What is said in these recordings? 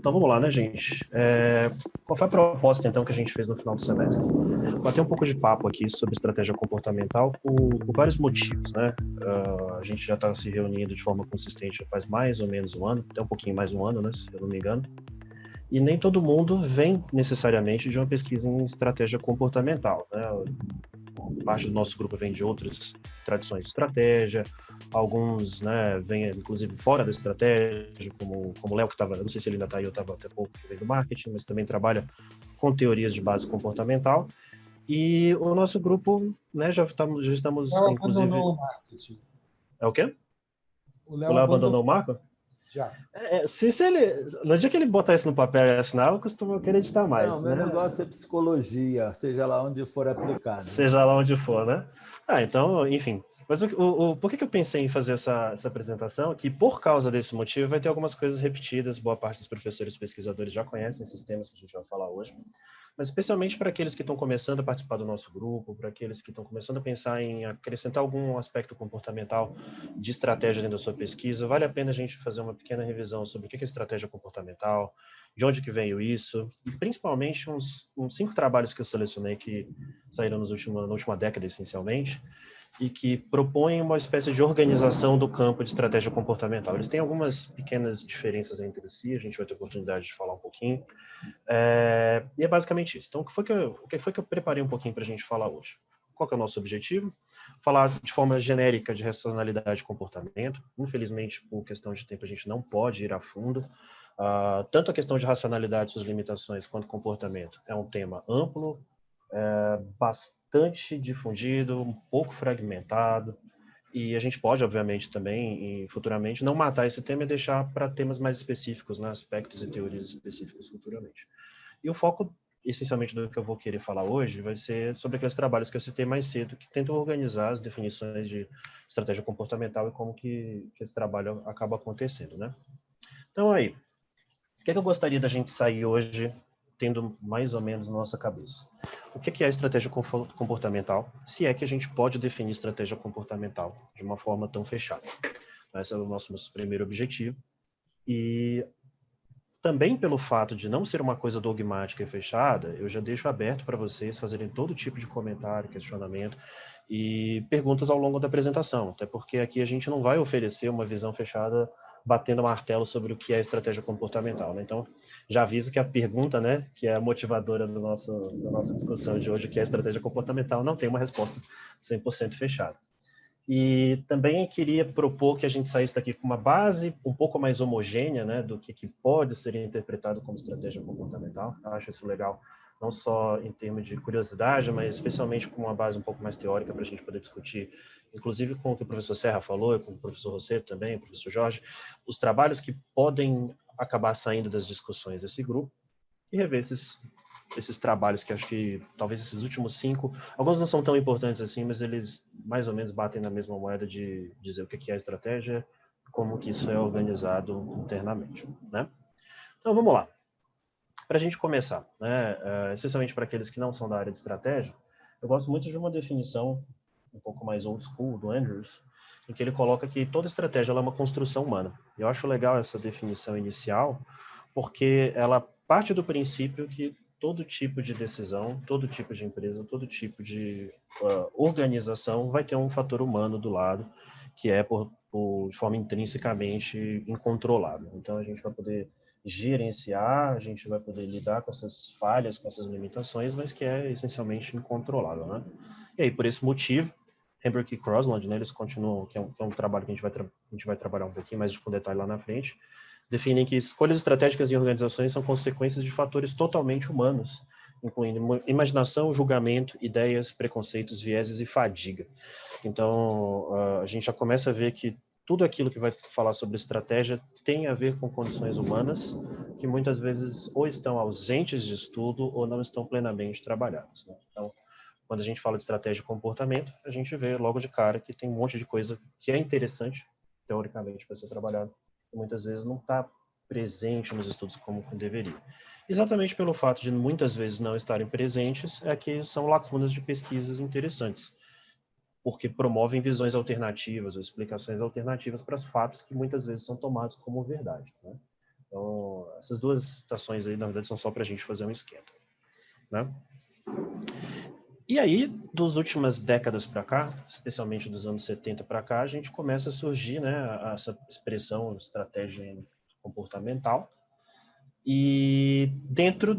Então vamos lá, né, gente? Qual foi a proposta, então, que a gente fez no final do semestre? Bater um pouco de papo aqui sobre estratégia comportamental por vários motivos, né? A gente já está se reunindo de forma consistente faz mais ou menos um ano, até um pouquinho mais de um ano, né, se eu não me engano. E nem todo mundo vem necessariamente de uma pesquisa em estratégia comportamental, né? Parte do nosso grupo vem de outras tradições de estratégia, alguns, né, vêm inclusive fora da estratégia, como o Léo, que estava, não sei se ele ainda está aí, eu estava até pouco, que vem do marketing, mas também trabalha com teorias de base comportamental. E o nosso grupo, né, já estamos, Léo inclusive... abandonou o marketing. É o quê? O O Léo Léo abandonou abandonou o Marco? já. Se ele, no dia que ele botar isso no papel e assinar, eu costumo acreditar Não, mais, meu né? negócio é psicologia, seja lá onde for aplicado. Seja lá onde for, né? Então, enfim. Mas por que eu pensei em fazer essa apresentação? Que por causa desse motivo vai ter algumas coisas repetidas, boa parte dos professores pesquisadores já conhecem esses temas que a gente vai falar hoje, mas especialmente para aqueles que estão começando a participar do nosso grupo, para aqueles que estão começando a pensar em acrescentar algum aspecto comportamental de estratégia dentro da sua pesquisa, vale a pena a gente fazer uma pequena revisão sobre o que é estratégia comportamental, de onde que veio isso, e principalmente uns 5 trabalhos que eu selecionei que saíram na última década, essencialmente, e que propõem uma espécie de organização do campo de estratégia comportamental. Eles têm algumas pequenas diferenças entre si, a gente vai ter oportunidade de falar um pouquinho, e é basicamente isso. Então, o que foi que eu preparei um pouquinho para a gente falar hoje? Qual que é o nosso objetivo? Falar de forma genérica de racionalidade e comportamento. Infelizmente, por questão de tempo, a gente não pode ir a fundo. Tanto a questão de racionalidade, suas limitações, quanto comportamento é um tema amplo, bastante difundido, um pouco fragmentado, e a gente pode, obviamente, também, e futuramente, não matar esse tema e deixar para temas mais específicos, né, aspectos e teorias específicos futuramente. E o foco, essencialmente, do que eu vou querer falar hoje vai ser sobre aqueles trabalhos que eu citei mais cedo, que tentam organizar as definições de estratégia comportamental e como que esse trabalho acaba acontecendo, né? Então, aí, o que eu gostaria da gente sair hoje tendo mais ou menos na nossa cabeça? O que é a estratégia comportamental? Se é que a gente pode definir estratégia comportamental de uma forma tão fechada. Esse é o nosso primeiro objetivo. E também pelo fato de não ser uma coisa dogmática e fechada, eu já deixo aberto para vocês fazerem todo tipo de comentário, questionamento e perguntas ao longo da apresentação, até porque aqui a gente não vai oferecer uma visão fechada batendo martelo sobre o que é estratégia comportamental, né? Então, já aviso que a pergunta, né, que é a motivadora da nossa discussão de hoje, que é estratégia comportamental, não tem uma resposta 100% fechada. E também queria propor que a gente saísse daqui com uma base um pouco mais homogênea, né, do que pode ser interpretado como estratégia comportamental. Eu acho isso legal, não só em termos de curiosidade, mas especialmente com uma base um pouco mais teórica para a gente poder discutir, inclusive com o que o professor Serra falou, com o professor Rosseto também, o professor Jorge, os trabalhos que podem acabar saindo das discussões desse grupo e rever esses trabalhos que acho que talvez esses últimos 5, alguns não são tão importantes assim, mas eles mais ou menos batem na mesma moeda de dizer o que é a estratégia, como que isso é organizado internamente, né? Então vamos lá. Para a gente começar, né, especialmente para aqueles que não são da área de estratégia, eu gosto muito de uma definição um pouco mais old school do Andrews, em que ele coloca que toda estratégia ela é uma construção humana. Eu acho legal essa definição inicial, porque ela parte do princípio que todo tipo de decisão, todo tipo de empresa, todo tipo de organização vai ter um fator humano do lado, que é de forma intrinsecamente incontrolável. Então, a gente vai poder gerenciar, a gente vai poder lidar com essas falhas, com essas limitações, mas que é essencialmente incontrolável, né? E aí, por esse motivo, Hamburg e Crosland, né, eles continuam, que é um trabalho que a gente vai trabalhar um pouquinho mais com detalhe lá na frente, definem que escolhas estratégicas em organizações são consequências de fatores totalmente humanos, incluindo imaginação, julgamento, ideias, preconceitos, vieses e fadiga. Então, a gente já começa a ver que tudo aquilo que vai falar sobre estratégia tem a ver com condições humanas que muitas vezes ou estão ausentes de estudo ou não estão plenamente trabalhadas, né? Então, quando a gente fala de estratégia e comportamento, a gente vê logo de cara que tem um monte de coisa que é interessante, teoricamente, para ser trabalhado, e muitas vezes não está presente nos estudos como deveria. Exatamente pelo fato de muitas vezes não estarem presentes, é que são lacunas de pesquisas interessantes, porque promovem visões alternativas ou explicações alternativas para os fatos que muitas vezes são tomados como verdade, né? Então, essas duas situações aí, na verdade, são só para a gente fazer um esquenta, né? E aí, das últimas décadas para cá, especialmente dos anos 70 para cá, a gente começa a surgir, né, essa expressão estratégia comportamental, e dentro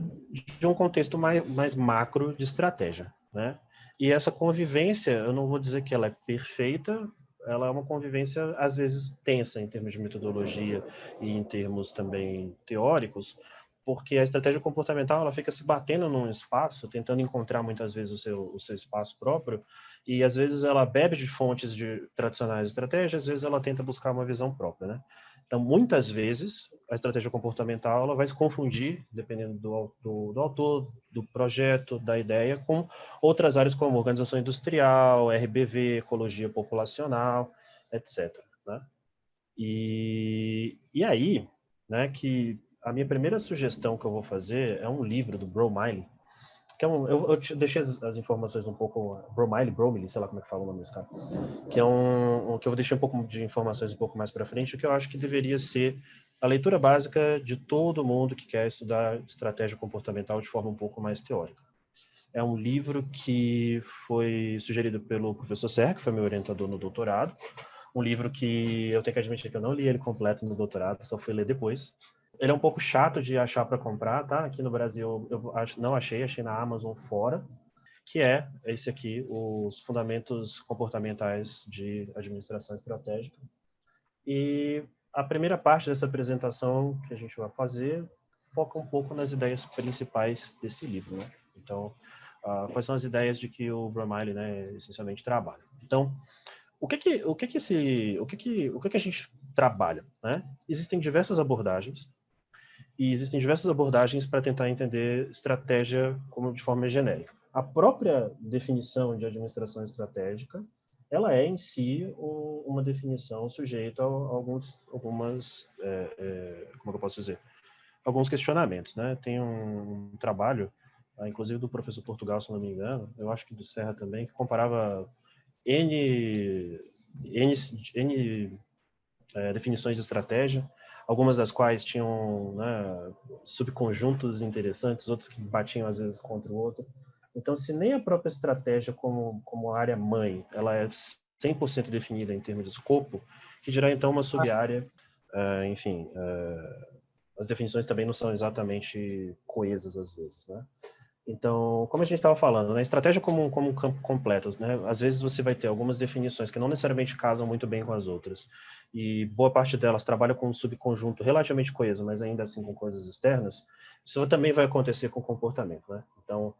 de um contexto mais macro de estratégia, né? E essa convivência, eu não vou dizer que ela é perfeita, ela é uma convivência, às vezes, tensa em termos de metodologia e em termos também teóricos, porque a estratégia comportamental ela fica se batendo num espaço, tentando encontrar muitas vezes o seu espaço próprio, e às vezes ela bebe de fontes de tradicionais estratégias, às vezes ela tenta buscar uma visão própria, né? Então, muitas vezes, a estratégia comportamental ela vai se confundir, dependendo do autor, do projeto, da ideia, com outras áreas como organização industrial, RBV, ecologia populacional, etc. Né? E aí, né, que a minha primeira sugestão que eu vou fazer é um livro do Bromiley, que é eu deixei as informações um pouco, Bromiley, sei lá como é que fala o nome desse cara, que é que eu deixei um pouco de informações um pouco mais para frente, o que eu acho que deveria ser a leitura básica de todo mundo que quer estudar estratégia comportamental de forma um pouco mais teórica. É um livro que foi sugerido pelo professor Serra, que foi meu orientador no doutorado, um livro que eu tenho que admitir que eu não li ele completo no doutorado, só fui ler depois. Ele é um pouco chato de achar para comprar, tá? Aqui no Brasil eu não achei na Amazon fora, que é esse aqui, os Fundamentos Comportamentais de Administração Estratégica. E a primeira parte dessa apresentação que a gente vai fazer foca um pouco nas ideias principais desse livro, né? Então, quais são as ideias de que o Bromiley, né, essencialmente trabalha? Então, o que a gente trabalha, né? Existem diversas abordagens, e existem diversas abordagens para tentar entender estratégia como de forma genérica. A própria definição de administração estratégica, ela é em si uma definição sujeita a algumas, como é que eu posso dizer? Alguns questionamentos, né? Tem um trabalho, inclusive do professor Portugal, se não me engano, eu acho que do Serra também, que comparava N definições de estratégia, algumas das quais tinham, né, subconjuntos interessantes, outros que batiam às vezes contra o outro. Então, se nem a própria estratégia como área mãe, ela é 100% definida em termos de escopo, que dirá então uma sub-área, enfim, as definições também não são exatamente coesas às vezes, né? Então, como a gente estava falando, né, estratégia como um campo completo, né? Às vezes você vai ter algumas definições que não necessariamente casam muito bem com as outras, e boa parte delas trabalha com um subconjunto relativamente coeso, mas ainda assim com coisas externas. Isso também vai acontecer com o comportamento, né? Então,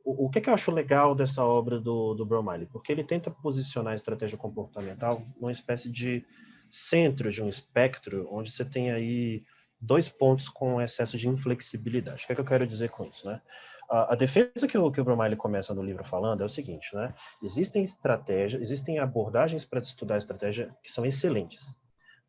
o que eu acho legal dessa obra do Bromiley? Porque ele tenta posicionar a estratégia comportamental numa espécie de centro de um espectro, onde você tem aí dois pontos com excesso de inflexibilidade. O que eu quero dizer com isso, né? A defesa que o Bromiley começa no livro falando é o seguinte, né? Existem abordagens para estudar a estratégia que são excelentes,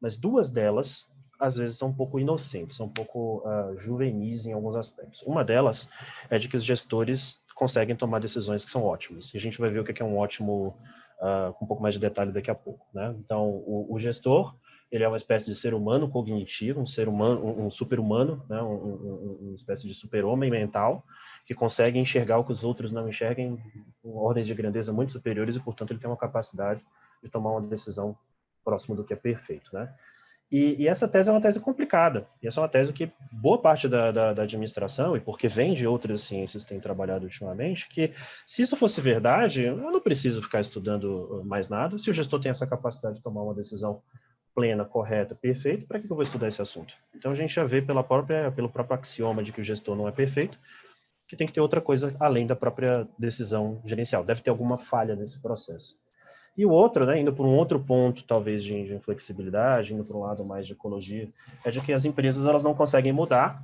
mas duas delas, às vezes, são um pouco inocentes, são um pouco juvenis em alguns aspectos. Uma delas é de que os gestores conseguem tomar decisões que são ótimas. E a gente vai ver o que é um ótimo, com um pouco mais de detalhe daqui a pouco, né? Então, o gestor, ele é uma espécie de ser humano cognitivo, um ser humano, um super-humano, né? Uma espécie de super-homem mental, que consegue enxergar o que os outros não enxerguem em ordens de grandeza muito superiores e, portanto, ele tem uma capacidade de tomar uma decisão próximo do que é perfeito, né? E essa tese é uma tese complicada. E essa é uma tese que boa parte da administração, e porque vem de outras ciências que têm trabalhado ultimamente, que se isso fosse verdade, eu não preciso ficar estudando mais nada. Se o gestor tem essa capacidade de tomar uma decisão plena, correta, perfeita, para que eu vou estudar esse assunto? Então a gente já vê pelo próprio axioma de que o gestor não é perfeito, que tem que ter outra coisa além da própria decisão gerencial. Deve ter alguma falha nesse processo. E o outro, né, indo por um outro ponto, talvez, de inflexibilidade, indo para um lado mais de ecologia, é de que as empresas elas não conseguem mudar,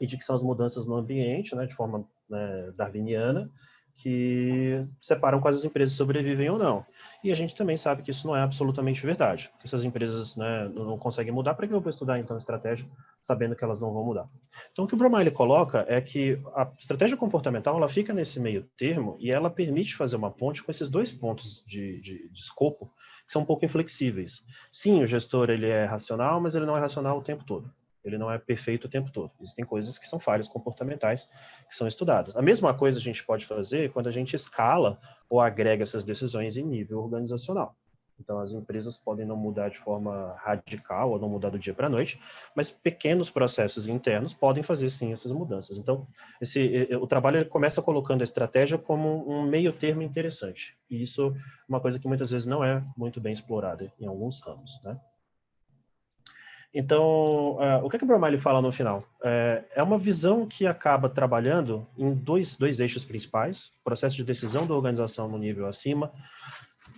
e de que são as mudanças no ambiente, né, de forma, né, darwiniana, que separam quais as empresas sobrevivem ou não. E a gente também sabe que isso não é absolutamente verdade, porque essas empresas, né, não conseguem mudar, para que eu vou estudar então estratégia sabendo que elas não vão mudar? Então o que o Bromley coloca é que a estratégia comportamental ela fica nesse meio termo e ela permite fazer uma ponte com esses dois pontos de escopo que são um pouco inflexíveis. Sim, o gestor ele é racional, mas ele não é racional o tempo todo. Ele não é perfeito o tempo todo. Existem coisas que são falhas comportamentais que são estudadas. A mesma coisa a gente pode fazer quando a gente escala ou agrega essas decisões em nível organizacional. Então, as empresas podem não mudar de forma radical ou não mudar do dia para a noite, mas pequenos processos internos podem fazer, sim, essas mudanças. Então, o trabalho ele começa colocando a estratégia como um meio termo interessante. E isso é uma coisa que muitas vezes não é muito bem explorada em alguns ramos, né? Então, o que o Bromley fala no final? É uma visão que acaba trabalhando em dois eixos principais, processo de decisão da organização no nível acima,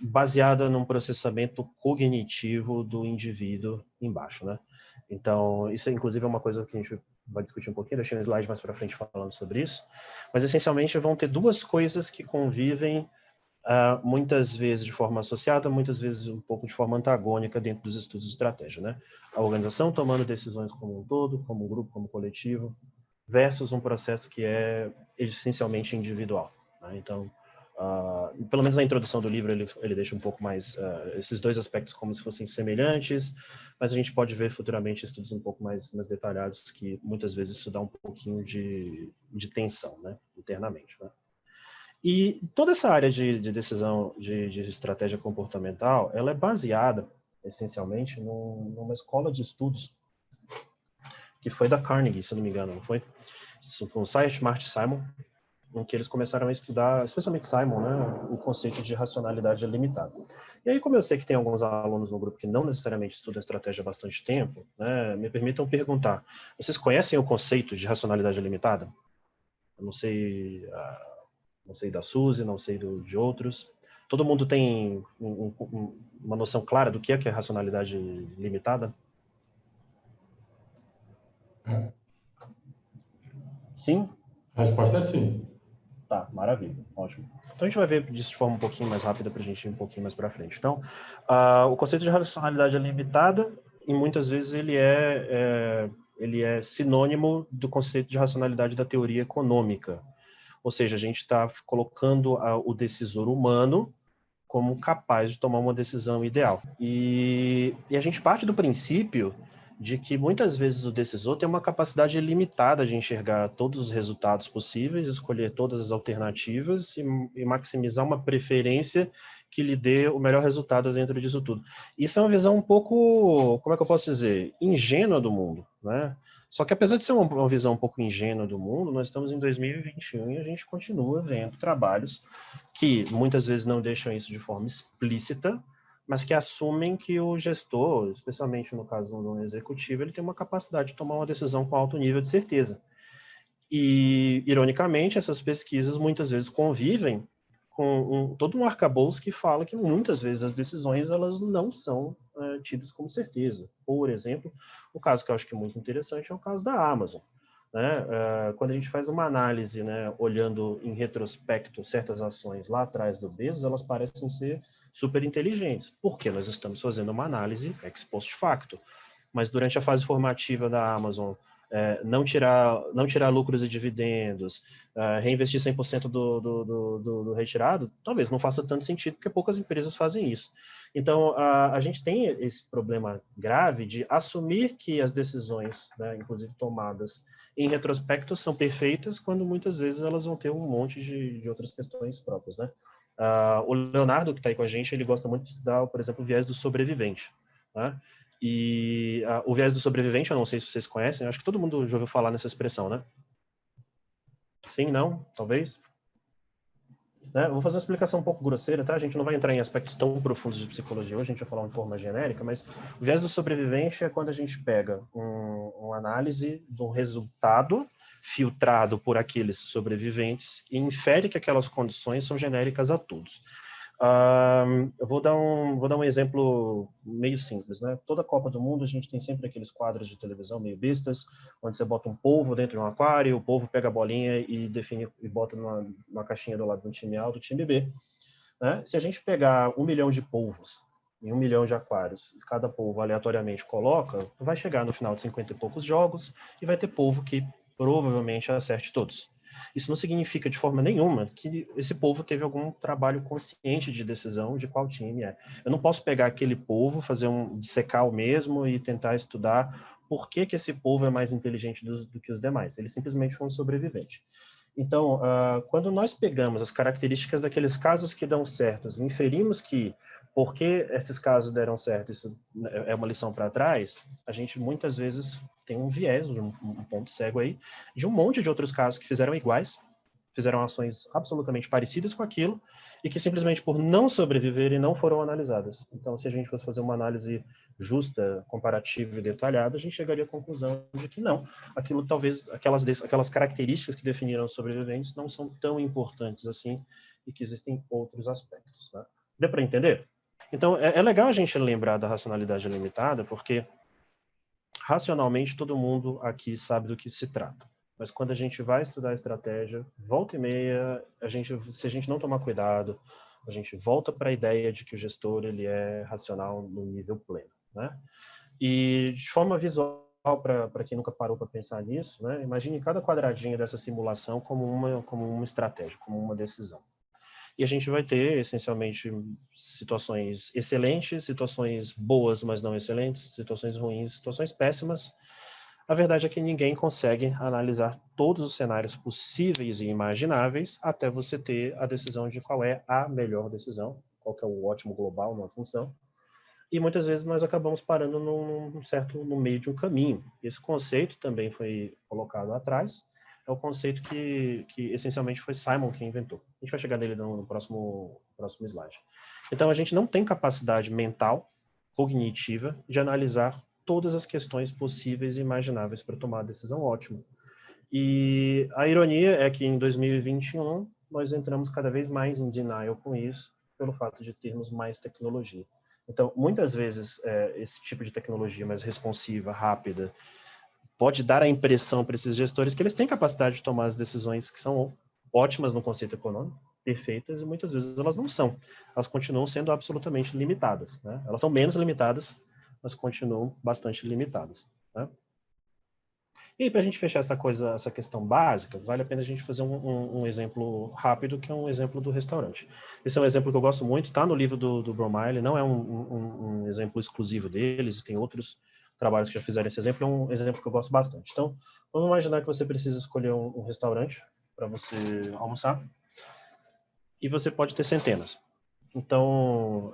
baseada num processamento cognitivo do indivíduo embaixo, né? Então, isso inclusive é uma coisa que a gente vai discutir um pouquinho, deixei um slide mais para frente falando sobre isso, mas essencialmente vão ter duas coisas que convivem muitas vezes de forma associada, muitas vezes um pouco de forma antagônica dentro dos estudos de estratégia, né? A organização tomando decisões como um todo, como um grupo, como coletivo, versus um processo que é essencialmente individual, né? Então, pelo menos na introdução do livro ele deixa um pouco mais esses dois aspectos como se fossem semelhantes, mas a gente pode ver futuramente estudos um pouco mais detalhados que muitas vezes isso dá um pouquinho de tensão, né? Internamente, né? E toda essa área de decisão de estratégia comportamental, ela é baseada, essencialmente, numa escola de estudos que foi da Carnegie, se eu não me engano, não foi? Isso foi o Science Martin Simon, em que eles começaram a estudar, especialmente Simon, né, o conceito de racionalidade limitada. E aí, como eu sei que tem alguns alunos no grupo que não necessariamente estudam estratégia há bastante tempo, né, me permitam perguntar, vocês conhecem o conceito de racionalidade limitada? Eu não sei da Suzy, não sei de outros. Todo mundo tem uma noção clara do que é racionalidade limitada? Sim? A resposta é sim. Tá, maravilha, ótimo. Então a gente vai ver disso de forma um pouquinho mais rápida para a gente ir um pouquinho mais para frente. Então, o conceito de racionalidade limitada, e muitas vezes ele é sinônimo do conceito de racionalidade da teoria econômica. Ou seja, a gente está colocando o decisor humano como capaz de tomar uma decisão ideal. E a gente parte do princípio de que muitas vezes o decisor tem uma capacidade limitada de enxergar todos os resultados possíveis, escolher todas as alternativas e maximizar uma preferência que lhe dê o melhor resultado dentro disso tudo. Isso é uma visão um pouco, como é que eu posso dizer, ingênua do mundo, né? Só que apesar de ser uma visão um pouco ingênua do mundo, nós estamos em 2021 e a gente continua vendo trabalhos que muitas vezes não deixam isso de forma explícita, mas que assumem que o gestor, especialmente no caso do executivo, ele tem uma capacidade de tomar uma decisão com alto nível de certeza. E, ironicamente, essas pesquisas muitas vezes convivem com todo um arcabouço que fala que muitas vezes as decisões elas não são tidas como certeza. Por exemplo, o caso que eu acho que é muito interessante é o caso da Amazon. Né? Quando a gente faz uma análise, né, olhando em retrospecto certas ações lá atrás do Bezos, elas parecem ser super inteligentes, porque nós estamos fazendo uma análise ex post facto. Mas durante a fase formativa da Amazon, não tirar lucros e dividendos, reinvestir 100% do retirado, talvez não faça tanto sentido, porque poucas empresas fazem isso. Então, a gente tem esse problema grave de assumir que as decisões, né, inclusive tomadas em retrospecto, são perfeitas, quando muitas vezes elas vão ter um monte de outras questões próprias, né? O Leonardo, que está aí com a gente, ele gosta muito de estudar, por exemplo, o viés do sobrevivente, né? E o viés do sobrevivente, eu não sei se vocês conhecem, eu acho que todo mundo já ouviu falar nessa expressão, né? Sim, não? Talvez? Né? Eu vou fazer uma explicação um pouco grosseira, tá? A gente não vai entrar em aspectos tão profundos de psicologia hoje, a gente vai falar de forma genérica, mas o viés do sobrevivente é quando a gente pega uma análise do resultado filtrado por aqueles sobreviventes e infere que aquelas condições são genéricas a todos. Eu vou dar um exemplo meio simples, né? Toda Copa do Mundo a gente tem sempre aqueles quadros de televisão meio bestas, onde você bota um polvo dentro de um aquário, o polvo pega a bolinha e define e bota numa caixinha do lado do time A ou do time B, né? Se a gente pegar 1 milhão de polvos em 1 milhão de aquários, e cada polvo aleatoriamente coloca, vai chegar no final de 50 e poucos jogos e vai ter polvo que provavelmente acerte todos. Isso não significa de forma nenhuma que esse povo teve algum trabalho consciente de decisão de qual time é. Eu não posso pegar aquele povo, dissecar o mesmo e tentar estudar por que esse povo é mais inteligente do que os demais. Ele simplesmente foi um sobrevivente. Então, quando nós pegamos as características daqueles casos que dão certos e inferimos que porque esses casos deram certo, isso é uma lição para trás, a gente muitas vezes tem um viés, um ponto cego aí, de um monte de outros casos que fizeram iguais, fizeram ações absolutamente parecidas com aquilo, e que simplesmente por não sobreviverem não foram analisadas. Então, se a gente fosse fazer uma análise justa, comparativa e detalhada, a gente chegaria à conclusão de que não. Aquilo talvez, aquelas características que definiram os sobreviventes não são tão importantes assim, e que existem outros aspectos. Né? Deu para entender? Então, é legal a gente lembrar da racionalidade limitada, porque racionalmente todo mundo aqui sabe do que se trata. Mas quando a gente vai estudar estratégia, volta e meia, se a gente não tomar cuidado, a gente volta para a ideia de que o gestor ele é racional no nível pleno, né? E de forma visual, para quem nunca parou para pensar nisso, né? Imagine cada quadradinho dessa simulação como uma estratégia, como uma decisão. E a gente vai ter, essencialmente, situações excelentes, situações boas, mas não excelentes, situações ruins, situações péssimas. A verdade é que ninguém consegue analisar todos os cenários possíveis e imagináveis até você ter a decisão de qual é a melhor decisão, qual que é o ótimo global numa função. E muitas vezes nós acabamos parando no meio de um caminho. Esse conceito também foi colocado atrás, é o conceito que essencialmente foi Simon que inventou. A gente vai chegar nele no próximo slide. Então, a gente não tem capacidade mental, cognitiva, de analisar todas as questões possíveis e imagináveis para tomar a decisão ótima. E a ironia é que em 2021 nós entramos cada vez mais em denial com isso, pelo fato de termos mais tecnologia. Então, muitas vezes, esse tipo de tecnologia mais responsiva, rápida, pode dar a impressão para esses gestores que eles têm capacidade de tomar as decisões que são ótimas no conceito econômico, perfeitas, e muitas vezes elas não são. Elas continuam sendo absolutamente limitadas, né? Elas são menos limitadas, mas continuam bastante limitadas, né? E para a gente fechar essa questão básica, vale a pena a gente fazer um exemplo rápido, que é um exemplo do restaurante. Esse é um exemplo que eu gosto muito, está no livro do Bromile, não é um exemplo exclusivo deles, tem outros trabalhos que já fizeram esse exemplo, é um exemplo que eu gosto bastante. Então, vamos imaginar que você precisa escolher um restaurante para você almoçar, e você pode ter centenas. Então,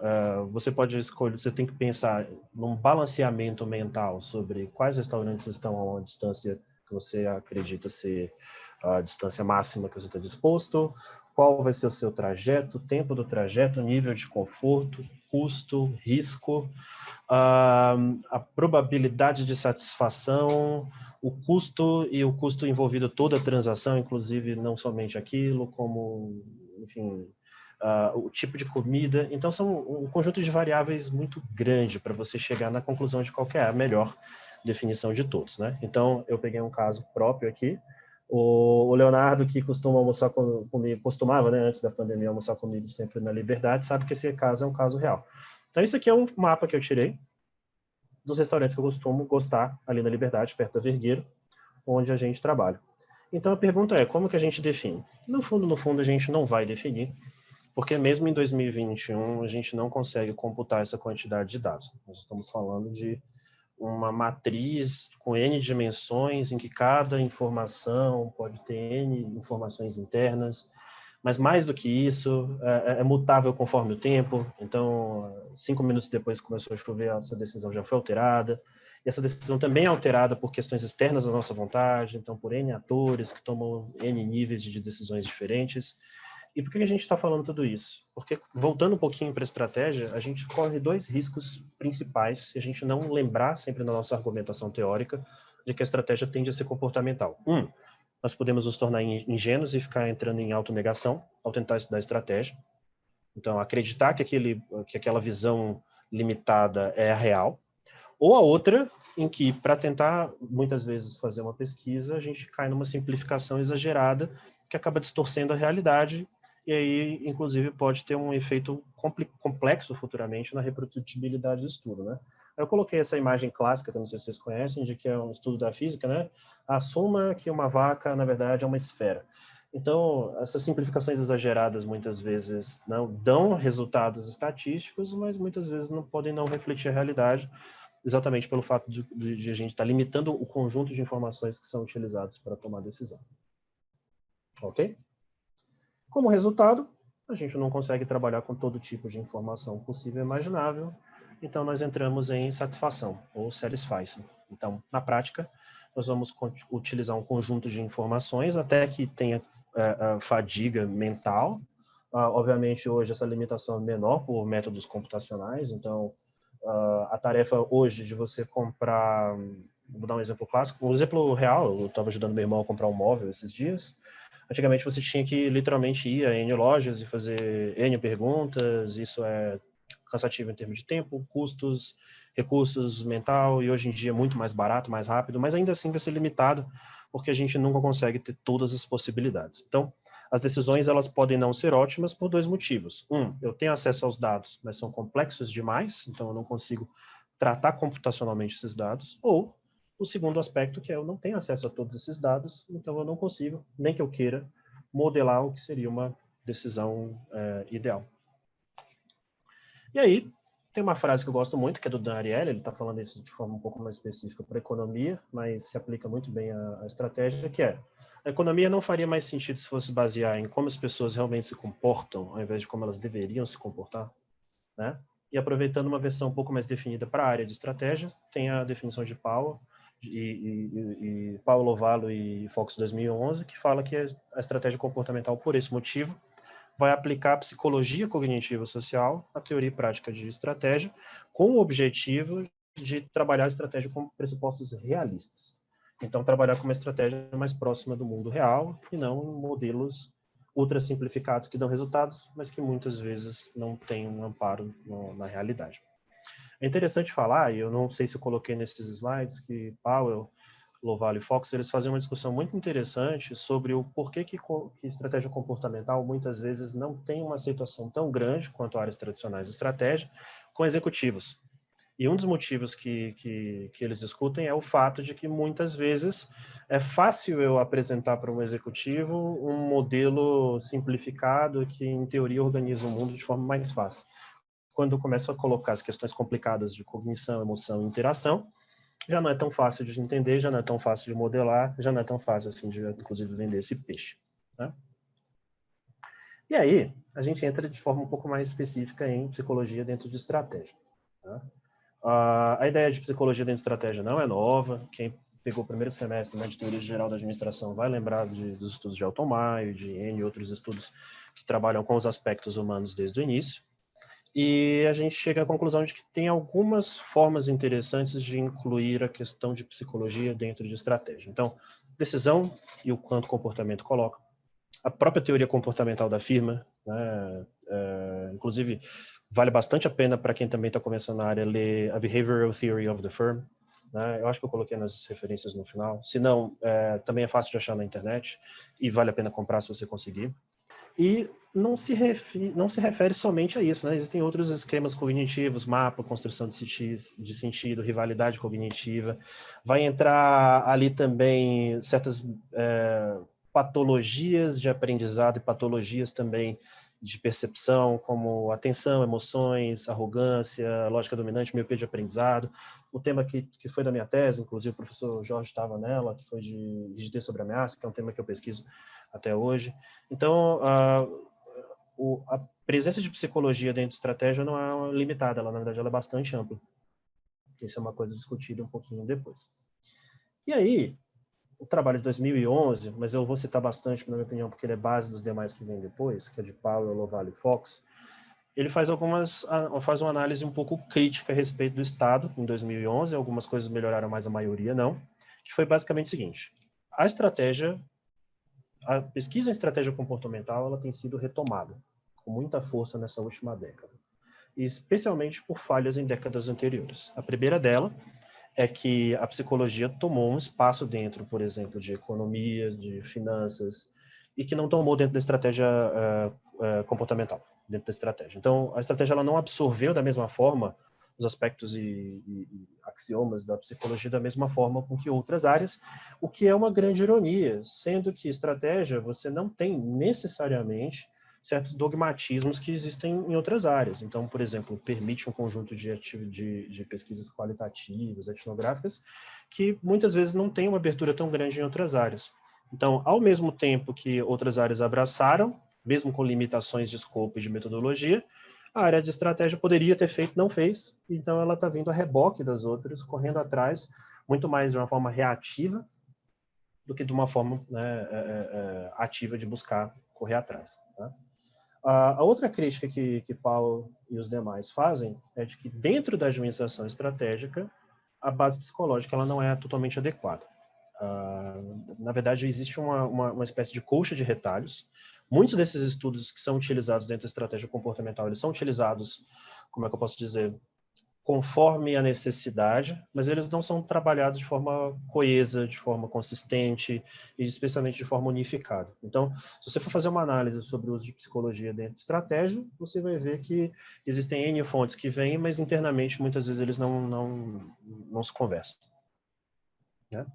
você pode escolher, você tem que pensar num balanceamento mental sobre quais restaurantes estão a uma distância que você acredita ser a distância máxima que você está disposto, qual vai ser o seu trajeto, o tempo do trajeto, nível de conforto, custo, risco, a probabilidade de satisfação, o custo envolvido toda a transação, inclusive não somente aquilo, como, enfim, o tipo de comida. Então, são um conjunto de variáveis muito grande para você chegar na conclusão de qual que é a melhor definição de todos, né? Então, eu peguei um caso próprio aqui. O Leonardo, que costuma almoçar comigo, costumava, né, antes da pandemia, almoçar comigo sempre na Liberdade, sabe que esse caso é um caso real. Então, isso aqui é um mapa que eu tirei dos restaurantes que eu costumo gostar ali na Liberdade, perto da Vergueiro, onde a gente trabalha. Então, a pergunta é, como que a gente define? No fundo, a gente não vai definir, porque mesmo em 2021 a gente não consegue computar essa quantidade de dados. Nós estamos falando de uma matriz com N dimensões, em que cada informação pode ter N informações internas, mas mais do que isso, é mutável conforme o tempo. Então, 5 minutos depois que começou a chover, essa decisão já foi alterada. E essa decisão também é alterada por questões externas à nossa vontade, então por N atores que tomam N níveis de decisões diferentes. E por que a gente está falando tudo isso? Porque, voltando um pouquinho para a estratégia, a gente corre 2 riscos principais se a gente não lembrar sempre na nossa argumentação teórica de que a estratégia tende a ser comportamental. Nós podemos nos tornar ingênuos e ficar entrando em autonegação ao tentar estudar estratégia. Então, acreditar que aquela visão limitada é a real. Ou a outra, em que, para tentar, muitas vezes, fazer uma pesquisa, a gente cai numa simplificação exagerada que acaba distorcendo a realidade e aí, inclusive, pode ter um efeito complexo futuramente na reprodutibilidade do estudo, né? Eu coloquei essa imagem clássica, que eu não sei se vocês conhecem, de que é um estudo da física, né? Assuma que uma vaca, na verdade, é uma esfera. Então, essas simplificações exageradas, muitas vezes, não dão resultados estatísticos, mas muitas vezes não podem não refletir a realidade, exatamente pelo fato de a gente estar limitando o conjunto de informações que são utilizadas para tomar decisão. Ok? Como resultado, a gente não consegue trabalhar com todo tipo de informação possível e imaginável, então nós entramos em satisfação, ou satisfaction. Então, na prática, nós vamos utilizar um conjunto de informações até que tenha fadiga mental. Obviamente, hoje essa limitação é menor por métodos computacionais, então a tarefa hoje de você comprar, vou dar um exemplo clássico, um exemplo real, eu estava ajudando meu irmão a comprar um móvel esses dias. Antigamente você tinha que literalmente ir a N lojas e fazer N perguntas, isso é cansativo em termos de tempo, custos, recursos, mental, e hoje em dia é muito mais barato, mais rápido, mas ainda assim vai ser limitado, porque a gente nunca consegue ter todas as possibilidades. Então, as decisões elas podem não ser ótimas por dois motivos. Eu tenho acesso aos dados, mas são complexos demais, então eu não consigo tratar computacionalmente esses dados, ou o segundo aspecto, que é eu não tenho acesso a todos esses dados, então eu não consigo, nem que eu queira, modelar o que seria uma decisão ideal. E aí, tem uma frase que eu gosto muito, que é do Dan Ariely, ele está falando isso de forma um pouco mais específica para a economia, mas se aplica muito bem à estratégia, que é: a economia não faria mais sentido se fosse basear em como as pessoas realmente se comportam, ao invés de como elas deveriam se comportar, né? E aproveitando uma versão um pouco mais definida para a área de estratégia, tem a definição de Powell, e Paulo Lovallo e Fox 2011, que fala que a estratégia comportamental, por esse motivo, vai aplicar a psicologia cognitiva social à teoria e prática de estratégia, com o objetivo de trabalhar a estratégia com pressupostos realistas. Então, trabalhar com uma estratégia mais próxima do mundo real e não modelos ultra simplificados que dão resultados, mas que muitas vezes não têm um amparo na realidade. É interessante falar, e eu não sei se eu coloquei nesses slides, que Powell, Lovallo e Fox, eles fazem uma discussão muito interessante sobre o porquê que estratégia comportamental muitas vezes não tem uma aceitação tão grande quanto áreas tradicionais de estratégia com executivos. E um dos motivos que eles discutem é o fato de que muitas vezes é fácil eu apresentar para um executivo um modelo simplificado que, em teoria, organiza o mundo de forma mais fácil. Quando eu começo a colocar as questões complicadas de cognição, emoção e interação, já não é tão fácil de entender, já não é tão fácil de modelar, já não é tão fácil assim de, inclusive, vender esse peixe. Né? E aí, a gente entra de forma um pouco mais específica em psicologia dentro de estratégia. Tá? A ideia de psicologia dentro de estratégia não é nova. Quem pegou o primeiro semestre, né, de teoria geral da administração vai lembrar dos estudos de Otto Maio, de N outros estudos que trabalham com os aspectos humanos desde o início. E a gente chega à conclusão de que tem algumas formas interessantes de incluir a questão de psicologia dentro de estratégia. Então, decisão e o quanto o comportamento coloca. A própria teoria comportamental da firma, né, inclusive, vale bastante a pena para quem também está começando na área ler a Behavioral Theory of the Firm. Né, eu acho que eu coloquei nas referências no final. Se não, também é fácil de achar na internet e vale a pena comprar se você conseguir. E não se refere somente a isso, né? Existem outros esquemas cognitivos, mapa, construção de sentido, rivalidade cognitiva. Vai entrar ali também certas patologias de aprendizado e patologias também de percepção, como atenção, emoções, arrogância, lógica dominante, miopia de aprendizado. O tema que foi da minha tese, inclusive o professor Jorge estava nela, que foi de rigidez sobre ameaça, que é um tema que eu pesquiso até hoje. Então, a presença de psicologia dentro de estratégia não é limitada, ela, na verdade, ela é bastante ampla. Isso é uma coisa discutida um pouquinho depois. E aí, o trabalho de 2011, mas eu vou citar bastante, na minha opinião, porque ele é base dos demais que vêm depois, que é de Powell, Lovallo e Fox, ele faz uma análise um pouco crítica a respeito do Estado em 2011, algumas coisas melhoraram, mas a maioria não, que foi basicamente o seguinte: a pesquisa em estratégia comportamental ela tem sido retomada com muita força nessa última década, e especialmente por falhas em décadas anteriores. A primeira dela é que a psicologia tomou um espaço dentro, por exemplo, de economia, de finanças, e que não tomou dentro da estratégia comportamental, dentro da estratégia. Então, a estratégia ela não absorveu da mesma forma os aspectos e axiomas da psicologia da mesma forma com que outras áreas, o que é uma grande ironia, sendo que estratégia você não tem necessariamente certos dogmatismos que existem em outras áreas. Então, por exemplo, permite um conjunto de pesquisas qualitativas, etnográficas, que muitas vezes não tem uma abertura tão grande em outras áreas. Então, ao mesmo tempo que outras áreas abraçaram, mesmo com limitações de escopo e de metodologia, a área de estratégia poderia ter feito, não fez, então ela está vindo a reboque das outras, correndo atrás, muito mais de uma forma reativa do que de uma forma, né, ativa de buscar correr atrás. Tá? A outra crítica que Paulo e os demais fazem é de que dentro da administração estratégica, a base psicológica ela não é totalmente adequada. Na verdade, existe uma espécie de colcha de retalhos. Muitos desses estudos que são utilizados dentro da estratégia comportamental, eles são utilizados, como é que eu posso dizer, conforme a necessidade, mas eles não são trabalhados de forma coesa, de forma consistente e especialmente de forma unificada. Então, se você for fazer uma análise sobre o uso de psicologia dentro de estratégia, você vai ver que existem N fontes que vêm, mas internamente muitas vezes eles não se conversam. Né?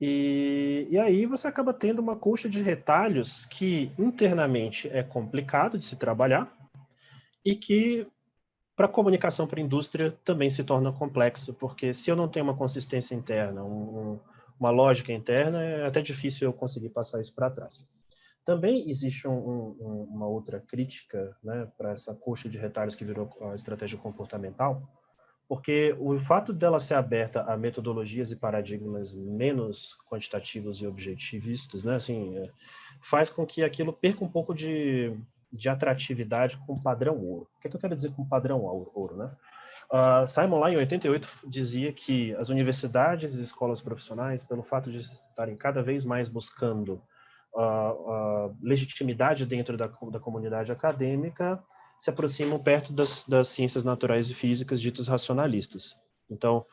E aí você acaba tendo uma colcha de retalhos que internamente é complicado de se trabalhar e que para a comunicação para a indústria também se torna complexo, porque se eu não tenho uma consistência interna, uma lógica interna, é até difícil eu conseguir passar isso para trás. Também existe uma outra crítica, né, para essa colcha de retalhos que virou a estratégia comportamental, porque o fato dela ser aberta a metodologias e paradigmas menos quantitativos e objetivistas, né, assim, faz com que aquilo perca um pouco de atratividade com o padrão ouro. O que eu quero dizer com padrão ouro, né? Simon, lá em 88, dizia que as universidades e escolas profissionais, pelo fato de estarem cada vez mais buscando legitimidade dentro da comunidade acadêmica, se aproximam perto das ciências naturais e físicas ditas racionalistas. Então,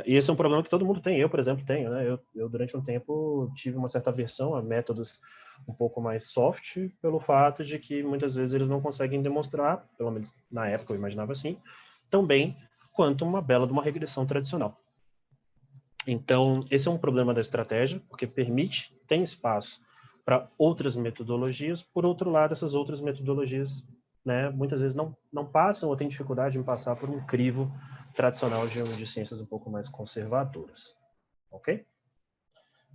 e esse é um problema que todo mundo tem. Eu, por exemplo, tenho. Né? Eu, durante um tempo, tive uma certa aversão a métodos um pouco mais soft, pelo fato de que, muitas vezes, eles não conseguem demonstrar, pelo menos na época eu imaginava assim, tão bem quanto uma bela de uma regressão tradicional. Então, esse é um problema da estratégia, porque tem espaço para outras metodologias. Por outro lado, essas outras metodologias, né, muitas vezes não passam ou têm dificuldade em passar por um crivo tradicional de ciências um pouco mais conservadoras. Ok?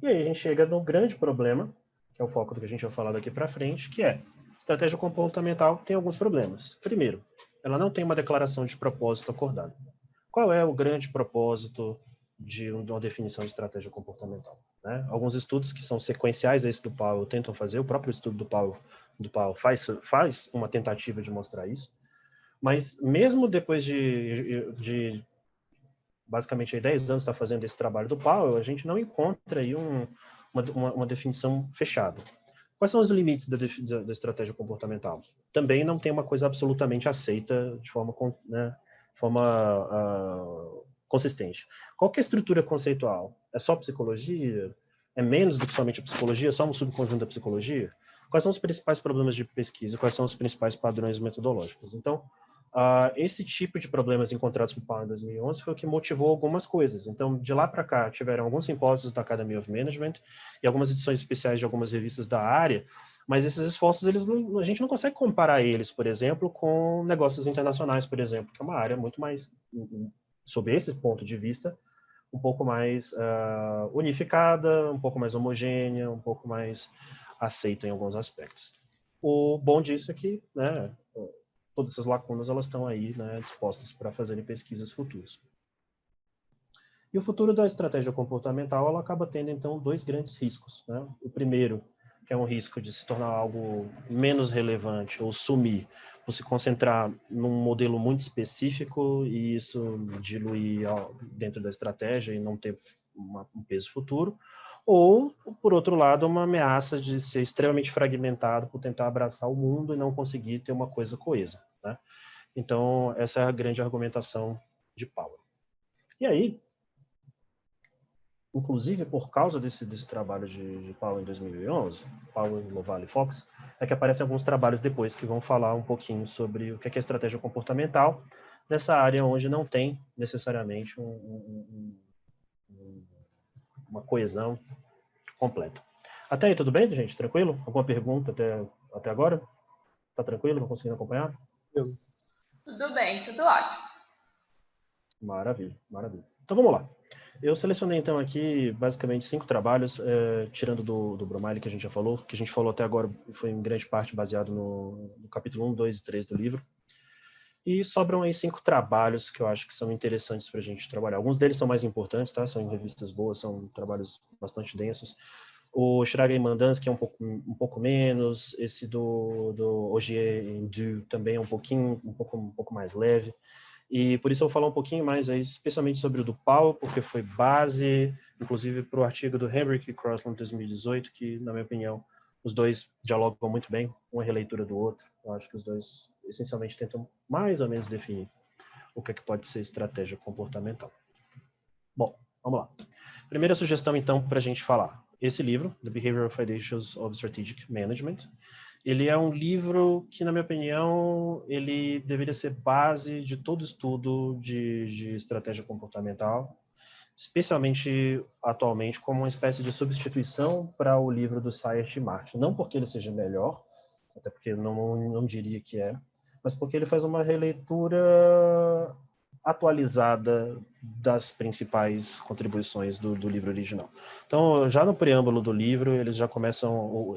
E aí a gente chega no grande problema, que é o foco do que a gente vai falar daqui para frente, que é estratégia comportamental tem alguns problemas. Primeiro, ela não tem uma declaração de propósito acordado. Qual é o grande propósito de uma definição de estratégia comportamental? Né? Alguns estudos que são sequenciais a esse do Powell tentam fazer, o próprio estudo do Powell faz uma tentativa de mostrar isso, mas mesmo depois de basicamente 10 anos está fazendo esse trabalho do Powell, a gente não encontra aí uma definição fechada. Quais são os limites da estratégia comportamental? Também não tem uma coisa absolutamente aceita de forma consistente. Qual que é a estrutura conceitual? É só psicologia? É menos do que somente a psicologia? É só um subconjunto da psicologia? Quais são os principais problemas de pesquisa? Quais são os principais padrões metodológicos? Então, esse tipo de problemas encontrados por Powell em 2011 foi o que motivou algumas coisas. Então, de lá para cá, tiveram alguns simpósios da Academy of Management e algumas edições especiais de algumas revistas da área, mas esses esforços, a gente não consegue comparar eles, por exemplo, com negócios internacionais, por exemplo, que é uma área muito mais, sob esse ponto de vista, um pouco mais unificada, um pouco mais homogênea, um pouco mais aceita em alguns aspectos. O bom disso é que, né, todas essas lacunas elas estão aí, né, dispostas para fazerem pesquisas futuras. E o futuro da estratégia comportamental ela acaba tendo, então, dois grandes riscos. Né? O primeiro, que é um risco de se tornar algo menos relevante ou sumir, ou se concentrar num modelo muito específico e isso diluir dentro da estratégia e não ter um peso futuro. ou, por outro lado, uma ameaça de ser extremamente fragmentado por tentar abraçar o mundo e não conseguir ter uma coisa coesa, né? Então, essa é a grande argumentação de Powell. E aí, inclusive por causa desse trabalho de Powell em 2011, Powell, Loval e Fox, é que aparecem alguns trabalhos depois que vão falar um pouquinho sobre o que é estratégia comportamental nessa área onde não tem necessariamente uma coesão completa. Até aí, tudo bem, gente? Tranquilo? Alguma pergunta até agora? Tá tranquilo? Não conseguindo acompanhar? Tudo bem, tudo ótimo. Maravilha, maravilha. Então vamos lá. Eu selecionei então aqui basicamente 5 trabalhos, tirando do Bromley que a gente já falou, que a gente falou até agora foi em grande parte baseado no capítulo 1, 2 e 3 do livro. E sobram aí 5 trabalhos que eu acho que são interessantes para a gente trabalhar. Alguns deles são mais importantes, tá? São em revistas boas, são trabalhos bastante densos. O Schrage e Mandansky é um pouco menos. Esse do Ogier e Du também é um pouco mais leve. E por isso eu vou falar um pouquinho mais aí, especialmente sobre o do Powell, porque foi base, inclusive, para o artigo do Hambrick e Crossland 2018, que, na minha opinião, os dois dialogam muito bem, uma releitura do outro. Eu acho que os dois, essencialmente, tentam mais ou menos definir o que pode ser estratégia comportamental. Bom, vamos lá. Primeira sugestão, então, para a gente falar. Esse livro, The Behavioral Foundations of Strategic Management, ele é um livro que, na minha opinião, ele deveria ser base de todo estudo de estratégia comportamental, especialmente atualmente como uma espécie de substituição para o livro do Sayert e Martin. Não porque ele seja melhor, até porque eu não diria que é, mas porque ele faz uma releitura atualizada das principais contribuições do livro original. Então, já no preâmbulo do livro, eles já começam,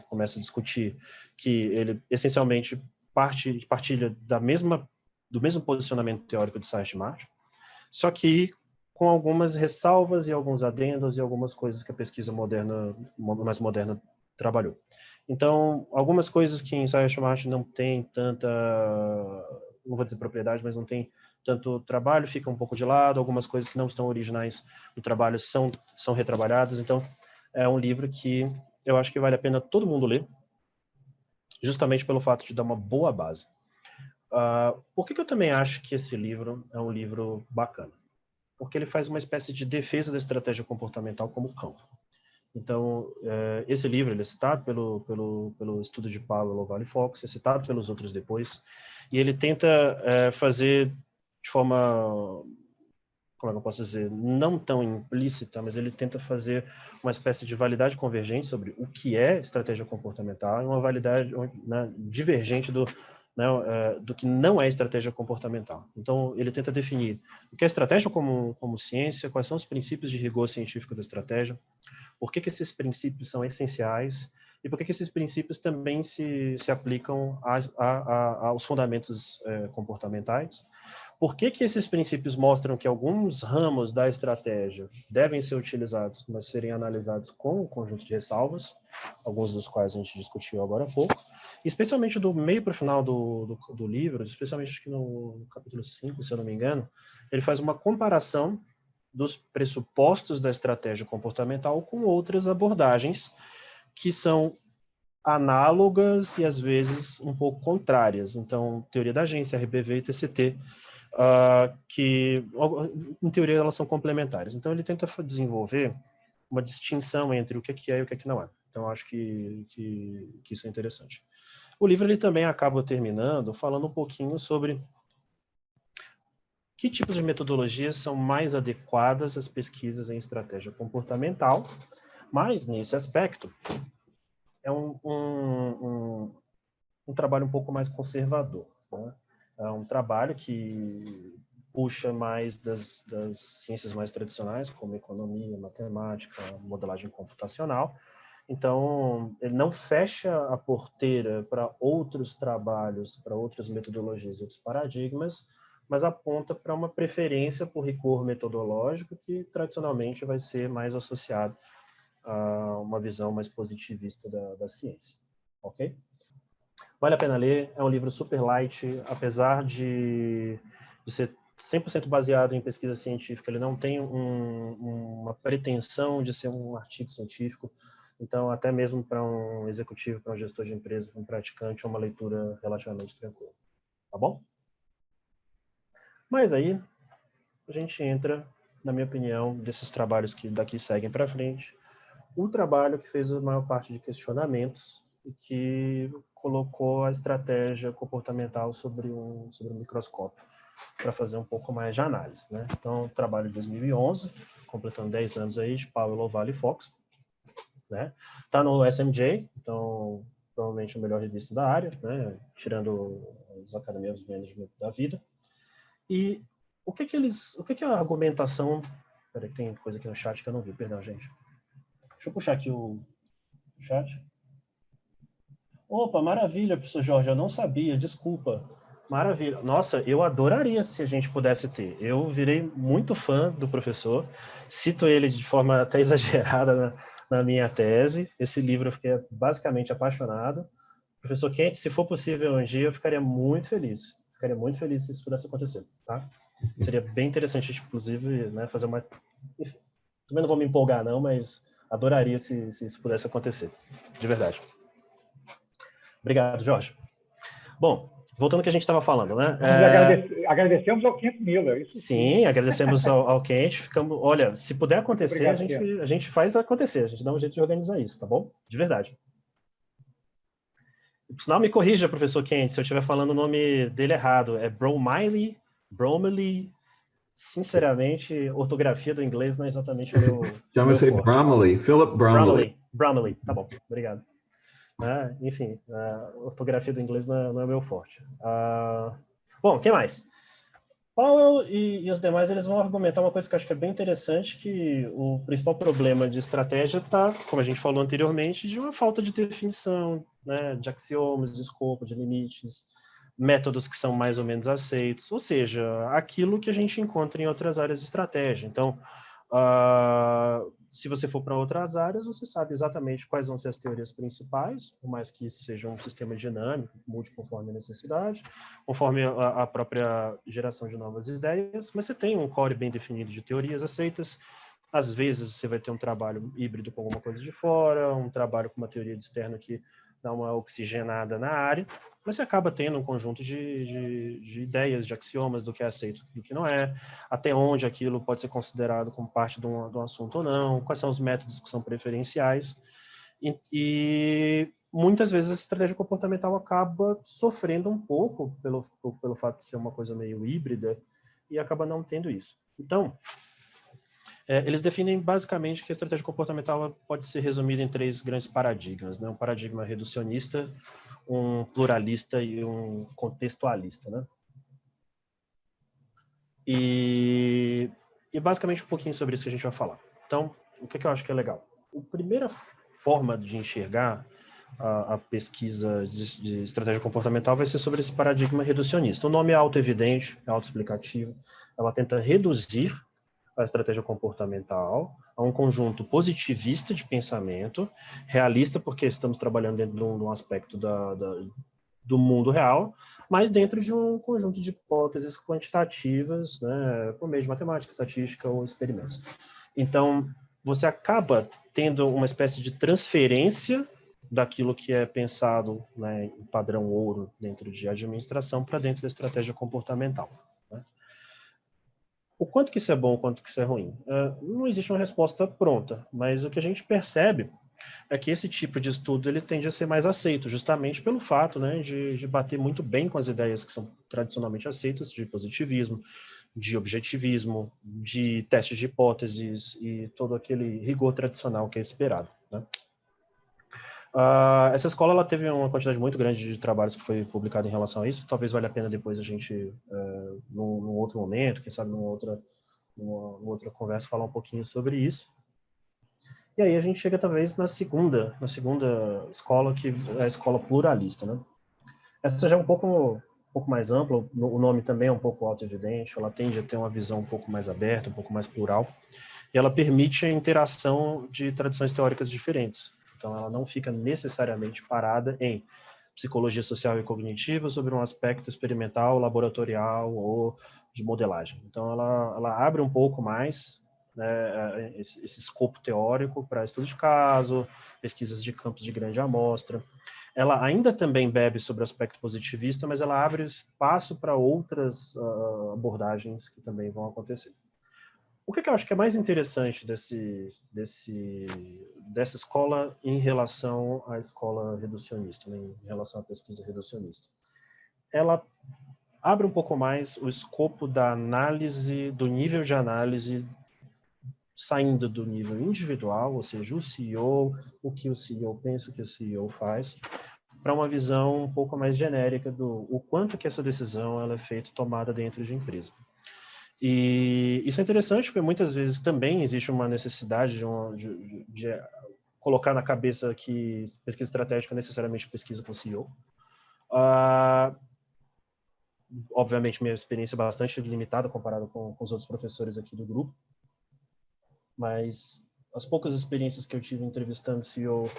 começa a discutir que ele, essencialmente, partilha do mesmo posicionamento teórico de Sayert e Martin, só que com algumas ressalvas e alguns adendos e algumas coisas que a pesquisa mais moderna trabalhou. Então, algumas coisas que em Sayert e Martin não tem tanta, não vou dizer propriedade, mas não tem tanto trabalho, fica um pouco de lado, algumas coisas que não estão originais do trabalho são retrabalhadas, então é um livro que eu acho que vale a pena todo mundo ler, justamente pelo fato de dar uma boa base. Por que eu também acho que esse livro é um livro bacana? Porque ele faz uma espécie de defesa da estratégia comportamental como campo. Então, esse livro ele é citado pelo estudo de Powell, Loval e Fox, é citado pelos outros depois, e ele tenta fazer de forma, como é que eu posso dizer, não tão implícita, mas ele tenta fazer uma espécie de validade convergente sobre o que é estratégia comportamental e uma validade divergente do que não é estratégia comportamental. Então, ele tenta definir o que é estratégia como ciência, quais são os princípios de rigor científico da estratégia, por que esses princípios são essenciais e por que esses princípios também se aplicam aos fundamentos comportamentais. Por que esses princípios mostram que alguns ramos da estratégia devem ser utilizados, mas serem analisados com um conjunto de ressalvas, alguns dos quais a gente discutiu agora há pouco, especialmente do meio para o final do livro, especialmente acho que no capítulo 5, se eu não me engano, ele faz uma comparação dos pressupostos da estratégia comportamental com outras abordagens que são análogas e, às vezes, um pouco contrárias. Então, teoria da agência, RBV e TCT, que, em teoria, elas são complementares. Então, ele tenta desenvolver uma distinção entre o que é e o que não é. Então, acho que isso é interessante. O livro ele também acaba terminando falando um pouquinho sobre que tipos de metodologias são mais adequadas às pesquisas em estratégia comportamental, mas, nesse aspecto, é um trabalho um pouco mais conservador, né? É um trabalho que puxa mais das ciências mais tradicionais, como economia, matemática, modelagem computacional. Então, ele não fecha a porteira para outros trabalhos, para outras metodologias, outros paradigmas, mas aponta para uma preferência por rigor metodológico que, tradicionalmente, vai ser mais associado a uma visão mais positivista da ciência. Ok? Vale a pena ler, é um livro super light, apesar de ser 100% baseado em pesquisa científica, ele não tem uma pretensão de ser um artigo científico, então até mesmo para um executivo, para um gestor de empresa, para um praticante, é uma leitura relativamente tranquila, tá bom? Mas aí a gente entra, na minha opinião, desses trabalhos que daqui seguem para frente, o trabalho que fez a maior parte de questionamentos e que colocou a estratégia comportamental sobre um microscópio para fazer um pouco mais de análise, né? Então, trabalho de 2011, completando 10 anos aí, de Powell, Ovalle e Fox, né? Tá no SMJ, então, provavelmente a melhor revista da área, né? Tirando os Academy of Management da vida. E o que a argumentação... Peraí, tem coisa aqui no chat que eu não vi, perdão, gente. Deixa eu puxar aqui o chat. Opa, maravilha, professor Jorge, eu não sabia, desculpa. Maravilha. Nossa, eu adoraria se a gente pudesse ter. Eu virei muito fã do professor, cito ele de forma até exagerada na minha tese. Esse livro eu fiquei basicamente apaixonado. Professor Kent, se for possível um dia, eu ficaria muito feliz. Ficaria muito feliz se isso pudesse acontecer, tá? Seria bem interessante, inclusive, né, fazer uma... Enfim, também não vou me empolgar, não, mas adoraria se isso pudesse acontecer, de verdade. Obrigado, Jorge. Bom, voltando ao que a gente estava falando, né? Agradecemos ao Kent Miller. Isso sim, agradecemos ao Kent. Ficamos, olha, se puder acontecer, Obrigado, a gente faz acontecer. A gente dá um jeito de organizar isso, tá bom? De verdade. Por sinal, me corrija, professor Kent, se eu estiver falando o nome dele errado. É Bromley. Sinceramente, ortografia do inglês não é exatamente o meu... Chama-se Bromley, Philip Bromley. Bromley, tá bom, obrigado. Enfim, a ortografia do inglês não é o meu forte. Bom, o que mais? Powell e os demais, eles vão argumentar uma coisa que eu acho que é bem interessante, que o principal problema de estratégia está, como a gente falou anteriormente, de uma falta de definição, né, de axiomas, de escopo, de limites, métodos que são mais ou menos aceitos, ou seja, aquilo que a gente encontra em outras áreas de estratégia. Então, se você for para outras áreas, você sabe exatamente quais vão ser as teorias principais, por mais que isso seja um sistema dinâmico, mude conforme a necessidade, conforme a própria geração de novas ideias, mas você tem um core bem definido de teorias aceitas. Às vezes você vai ter um trabalho híbrido com alguma coisa de fora, um trabalho com uma teoria externa que dá uma oxigenada na área, mas você acaba tendo um conjunto de ideias, de axiomas do que é aceito e do que não é, até onde aquilo pode ser considerado como parte de um assunto ou não, quais são os métodos que são preferenciais, e muitas vezes a estratégia comportamental acaba sofrendo um pouco pelo fato de ser uma coisa meio híbrida e acaba não tendo isso. Então, eles definem basicamente que a estratégia comportamental pode ser resumida em 3 grandes paradigmas, né? Um paradigma reducionista, um pluralista e um contextualista, né? E basicamente um pouquinho sobre isso que a gente vai falar. Então, o que eu acho que é legal? A primeira forma de enxergar a pesquisa de estratégia comportamental vai ser sobre esse paradigma reducionista. O nome é autoevidente, é autoexplicativo, ela tenta reduzir a estratégia comportamental a um conjunto positivista de pensamento, realista, porque estamos trabalhando dentro de um aspecto do mundo real, mas dentro de um conjunto de hipóteses quantitativas, né, por meio de matemática, estatística ou experimentos. Então, você acaba tendo uma espécie de transferência daquilo que é pensado, né, em padrão ouro dentro de administração para dentro da estratégia comportamental. O quanto que isso é bom, o quanto que isso é ruim? Não existe uma resposta pronta, mas o que a gente percebe é que esse tipo de estudo ele tende a ser mais aceito, justamente pelo fato, né, de bater muito bem com as ideias que são tradicionalmente aceitas, de positivismo, de objetivismo, de testes de hipóteses e todo aquele rigor tradicional que é esperado, né? Essa escola ela teve uma quantidade muito grande de trabalhos que foi publicado em relação a isso. Talvez valha a pena depois a gente, num outro momento, quem sabe numa outra conversa, falar um pouquinho sobre isso. E aí a gente chega talvez na segunda escola, que é a escola pluralista, né? Essa já é um pouco mais ampla, o nome também é um pouco autoevidente, ela tende a ter uma visão um pouco mais aberta, um pouco mais plural, e ela permite a interação de tradições teóricas diferentes. Então, ela não fica necessariamente parada em psicologia social e cognitiva sobre um aspecto experimental, laboratorial ou de modelagem. Então, ela abre um pouco mais, né, esse escopo teórico para estudo de caso, pesquisas de campos de grande amostra. Ela ainda também bebe sobre o aspecto positivista, mas ela abre espaço para outras abordagens que também vão acontecer. O que eu acho que é mais interessante dessa escola em relação à escola reducionista, né, em relação à pesquisa reducionista? Ela abre um pouco mais o escopo da análise, do nível de análise, saindo do nível individual, ou seja, o CEO, o que o CEO pensa, o que o CEO faz, para uma visão um pouco mais genérica do o quanto que essa decisão ela é feita, tomada dentro de empresa. E isso é interessante, porque muitas vezes também existe uma necessidade de colocar na cabeça que pesquisa estratégica é necessariamente pesquisa com o CEO. Obviamente, minha experiência é bastante limitada comparada com os outros professores aqui do grupo, mas as poucas experiências que eu tive entrevistando CEO,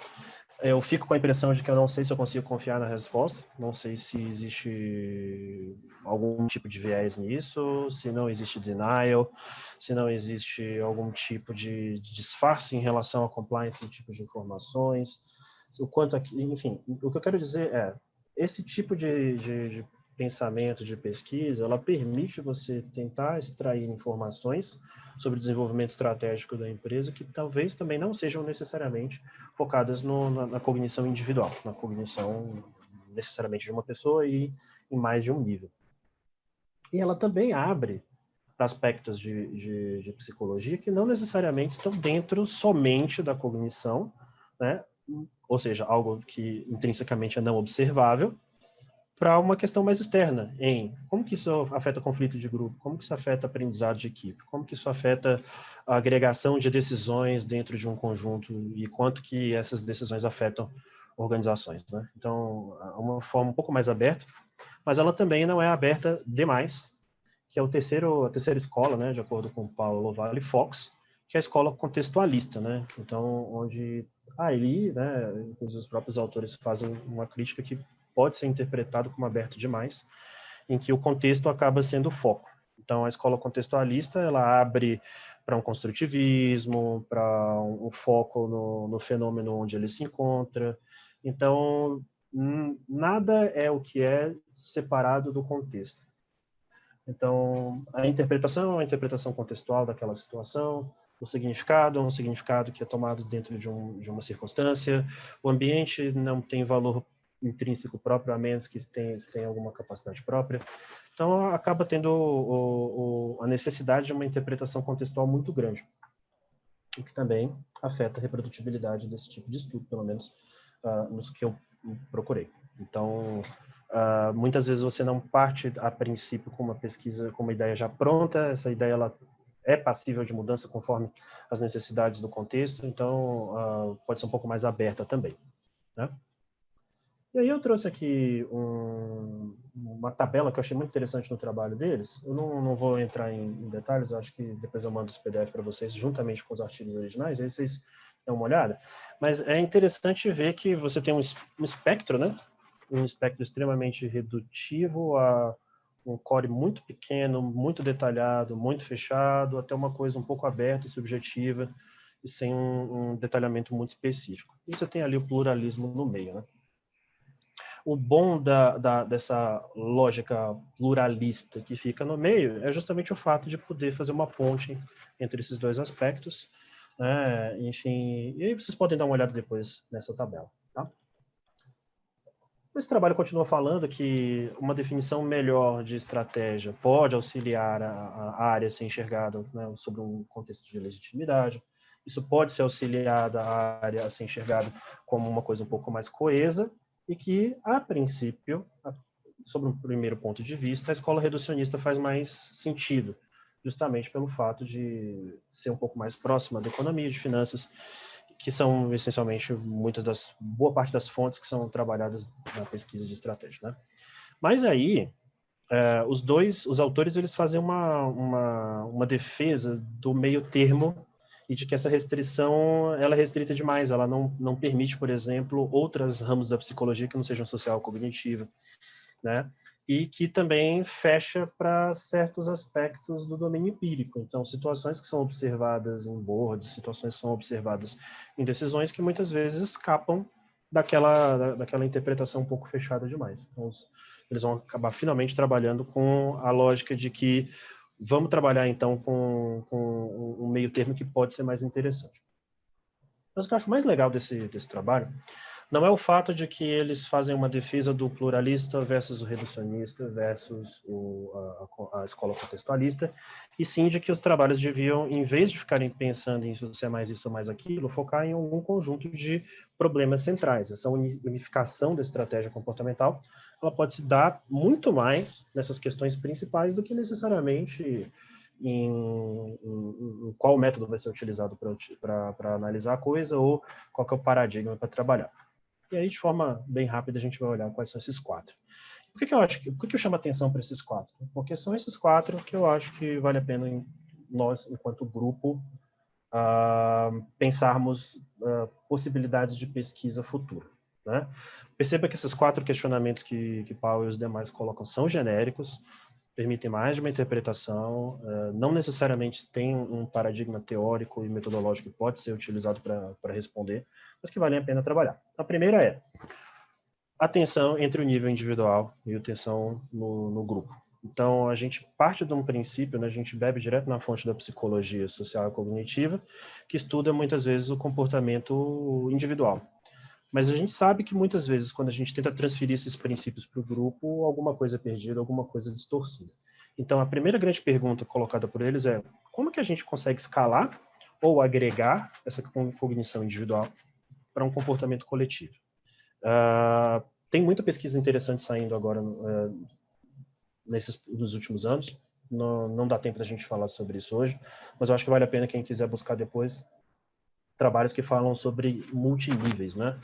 eu fico com a impressão de que eu não sei se eu consigo confiar na resposta, não sei se existe algum tipo de viés nisso, se não existe denial, se não existe algum tipo de disfarce em relação a compliance de tipos de informações, o quanto aqui, enfim, o que eu quero dizer é, esse tipo de pensamento, de pesquisa, ela permite você tentar extrair informações sobre o desenvolvimento estratégico da empresa que talvez também não sejam necessariamente focadas na cognição individual, na cognição necessariamente de uma pessoa e em mais de um nível. E ela também abre para aspectos de psicologia que não necessariamente estão dentro somente da cognição, né? Ou seja, algo que intrinsecamente é não observável, para uma questão mais externa, em como que isso afeta conflito de grupo, como que isso afeta aprendizado de equipe, como que isso afeta a agregação de decisões dentro de um conjunto e quanto que essas decisões afetam organizações, né? Então, é uma forma um pouco mais aberta, mas ela também não é aberta demais, que é a terceira escola, né, de acordo com Paulo Lovalle Fox, que é a escola contextualista, né? Então, onde ali, né, inclusive os próprios autores fazem uma crítica que pode ser interpretado como aberto demais, em que o contexto acaba sendo o foco. Então, a escola contextualista, ela abre para um construtivismo, para um foco no fenômeno onde ele se encontra. Então, nada é o que é separado do contexto. Então, a interpretação é uma interpretação contextual daquela situação, o significado é um significado que é tomado dentro de uma circunstância, o ambiente não tem valor intrínseco próprio, a menos que tenha alguma capacidade própria. Então, acaba tendo a necessidade de uma interpretação contextual muito grande, o que também afeta a reprodutibilidade desse tipo de estudo, pelo menos nos que eu procurei. Então, muitas vezes você não parte a princípio com uma pesquisa, com uma ideia já pronta, essa ideia ela é passível de mudança conforme as necessidades do contexto, então pode ser um pouco mais aberta também, né? E aí eu trouxe aqui uma tabela que eu achei muito interessante no trabalho deles. Eu não vou entrar em detalhes, eu acho que depois eu mando os PDF para vocês, juntamente com os artigos originais, aí vocês dão uma olhada. Mas é interessante ver que você tem um espectro, né? Um espectro extremamente redutivo a um core muito pequeno, muito detalhado, muito fechado, até uma coisa um pouco aberta e subjetiva, e sem um detalhamento muito específico. E você tem ali o pluralismo no meio, né? O bom dessa lógica pluralista que fica no meio é justamente o fato de poder fazer uma ponte entre esses dois aspectos, né? Enfim, e aí vocês podem dar uma olhada depois nessa tabela, tá? Esse trabalho continua falando que uma definição melhor de estratégia pode auxiliar a área a ser enxergada, né, sobre um contexto de legitimidade. Isso pode ser auxiliada a área a ser enxergada como uma coisa um pouco mais coesa, e que, a princípio, sobre um primeiro ponto de vista, a escola reducionista faz mais sentido, justamente pelo fato de ser um pouco mais próxima da economia, de finanças, que são, essencialmente, boa parte das fontes que são trabalhadas na pesquisa de estratégia, né? Mas aí, os autores, eles fazem uma defesa do meio termo e de que essa restrição ela é restrita demais, ela não permite, por exemplo, outros ramos da psicologia que não sejam social ou cognitiva, né? E que também fecha para certos aspectos do domínio empírico. Então, situações que são observadas em boards, situações que são observadas em decisões que muitas vezes escapam daquela interpretação um pouco fechada demais. Então, eles vão acabar finalmente trabalhando com a lógica de que vamos trabalhar, então, com um meio termo que pode ser mais interessante. Mas o que eu acho mais legal desse trabalho não é o fato de que eles fazem uma defesa do pluralista versus o reducionista versus a escola contextualista, e sim de que os trabalhos deviam, em vez de ficarem pensando em se você é mais isso ou mais aquilo, focar em algum conjunto de problemas centrais. Essa unificação da estratégia comportamental, ela pode se dar muito mais nessas questões principais do que necessariamente em qual método vai ser utilizado para analisar a coisa ou qual que é o paradigma para trabalhar. E aí, de forma bem rápida, a gente vai olhar quais são esses 4. Por que eu chamo atenção para esses 4? Porque são esses 4 que eu acho que vale a pena nós, enquanto grupo, pensarmos possibilidades de pesquisa futura, né? Perceba que esses 4 questionamentos que Powell e os demais colocam são genéricos, permitem mais de uma interpretação, não necessariamente tem um paradigma teórico e metodológico que pode ser utilizado para responder, mas que vale a pena trabalhar. A primeira é a tensão entre o nível individual e a tensão no grupo. Então, a gente parte de um princípio, né, a gente bebe direto na fonte da psicologia social e cognitiva, que estuda muitas vezes o comportamento individual. Mas a gente sabe que muitas vezes, quando a gente tenta transferir esses princípios para o grupo, alguma coisa é perdida, alguma coisa é distorcida. Então, a primeira grande pergunta colocada por eles é: como que a gente consegue escalar ou agregar essa cognição individual para um comportamento coletivo? Tem muita pesquisa interessante saindo agora nos últimos anos. Não dá tempo da gente falar sobre isso hoje, mas eu acho que vale a pena quem quiser buscar depois trabalhos que falam sobre multiníveis, né?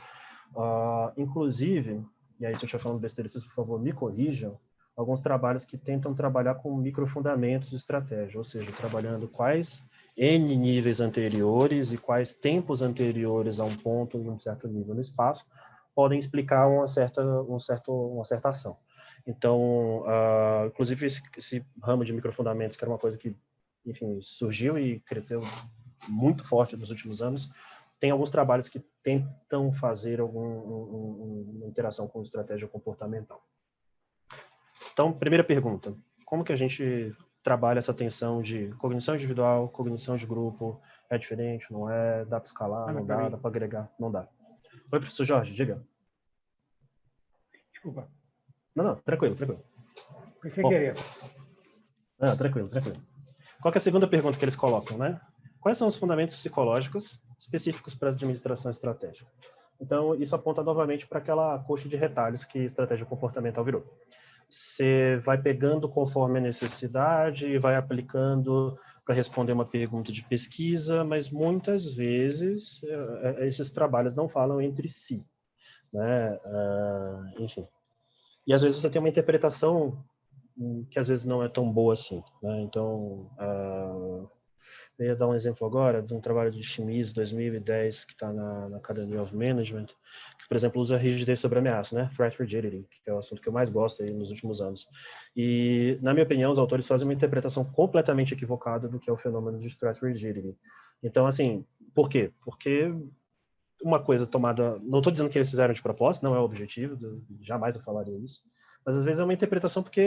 Inclusive, e aí se eu estiver falando besteira, vocês, por favor, me corrijam, alguns trabalhos que tentam trabalhar com microfundamentos de estratégia, ou seja, trabalhando quais N níveis anteriores e quais tempos anteriores a um ponto em um certo nível no espaço podem explicar uma certa ação. Então, inclusive esse ramo de microfundamentos, que era uma coisa que, enfim, surgiu e cresceu muito forte nos últimos anos, tem alguns trabalhos que tentam fazer uma interação com estratégia comportamental. Então, primeira pergunta: como que a gente trabalha essa tensão de cognição individual, cognição de grupo? É diferente, não é? Dá para escalar, não dá? Dá para agregar? Não dá. Oi, professor Jorge, diga. Desculpa. Não, tranquilo. Foi sem querer. Não, tranquilo. Qual que é a segunda pergunta que eles colocam, né? Quais são os fundamentos psicológicos específicos para a administração estratégica? Então, isso aponta novamente para aquela coxa de retalhos que estratégia comportamental virou. Você vai pegando conforme a necessidade e vai aplicando para responder uma pergunta de pesquisa, mas muitas vezes esses trabalhos não falam entre si, né? Enfim. E às vezes você tem uma interpretação que às vezes não é tão boa assim, né? Então, eu ia dar um exemplo agora de um trabalho de Schmiz, 2010, que está na Academy of Management, que, por exemplo, usa rigidez sobre ameaça, né? Threat Rigidity, que é o assunto que eu mais gosto aí nos últimos anos. E, na minha opinião, os autores fazem uma interpretação completamente equivocada do que é o fenômeno de Threat Rigidity. Então, assim, por quê? Porque uma coisa tomada... Não estou dizendo que eles fizeram de propósito, não é o objetivo, jamais eu falaria isso. Mas, às vezes, é uma interpretação porque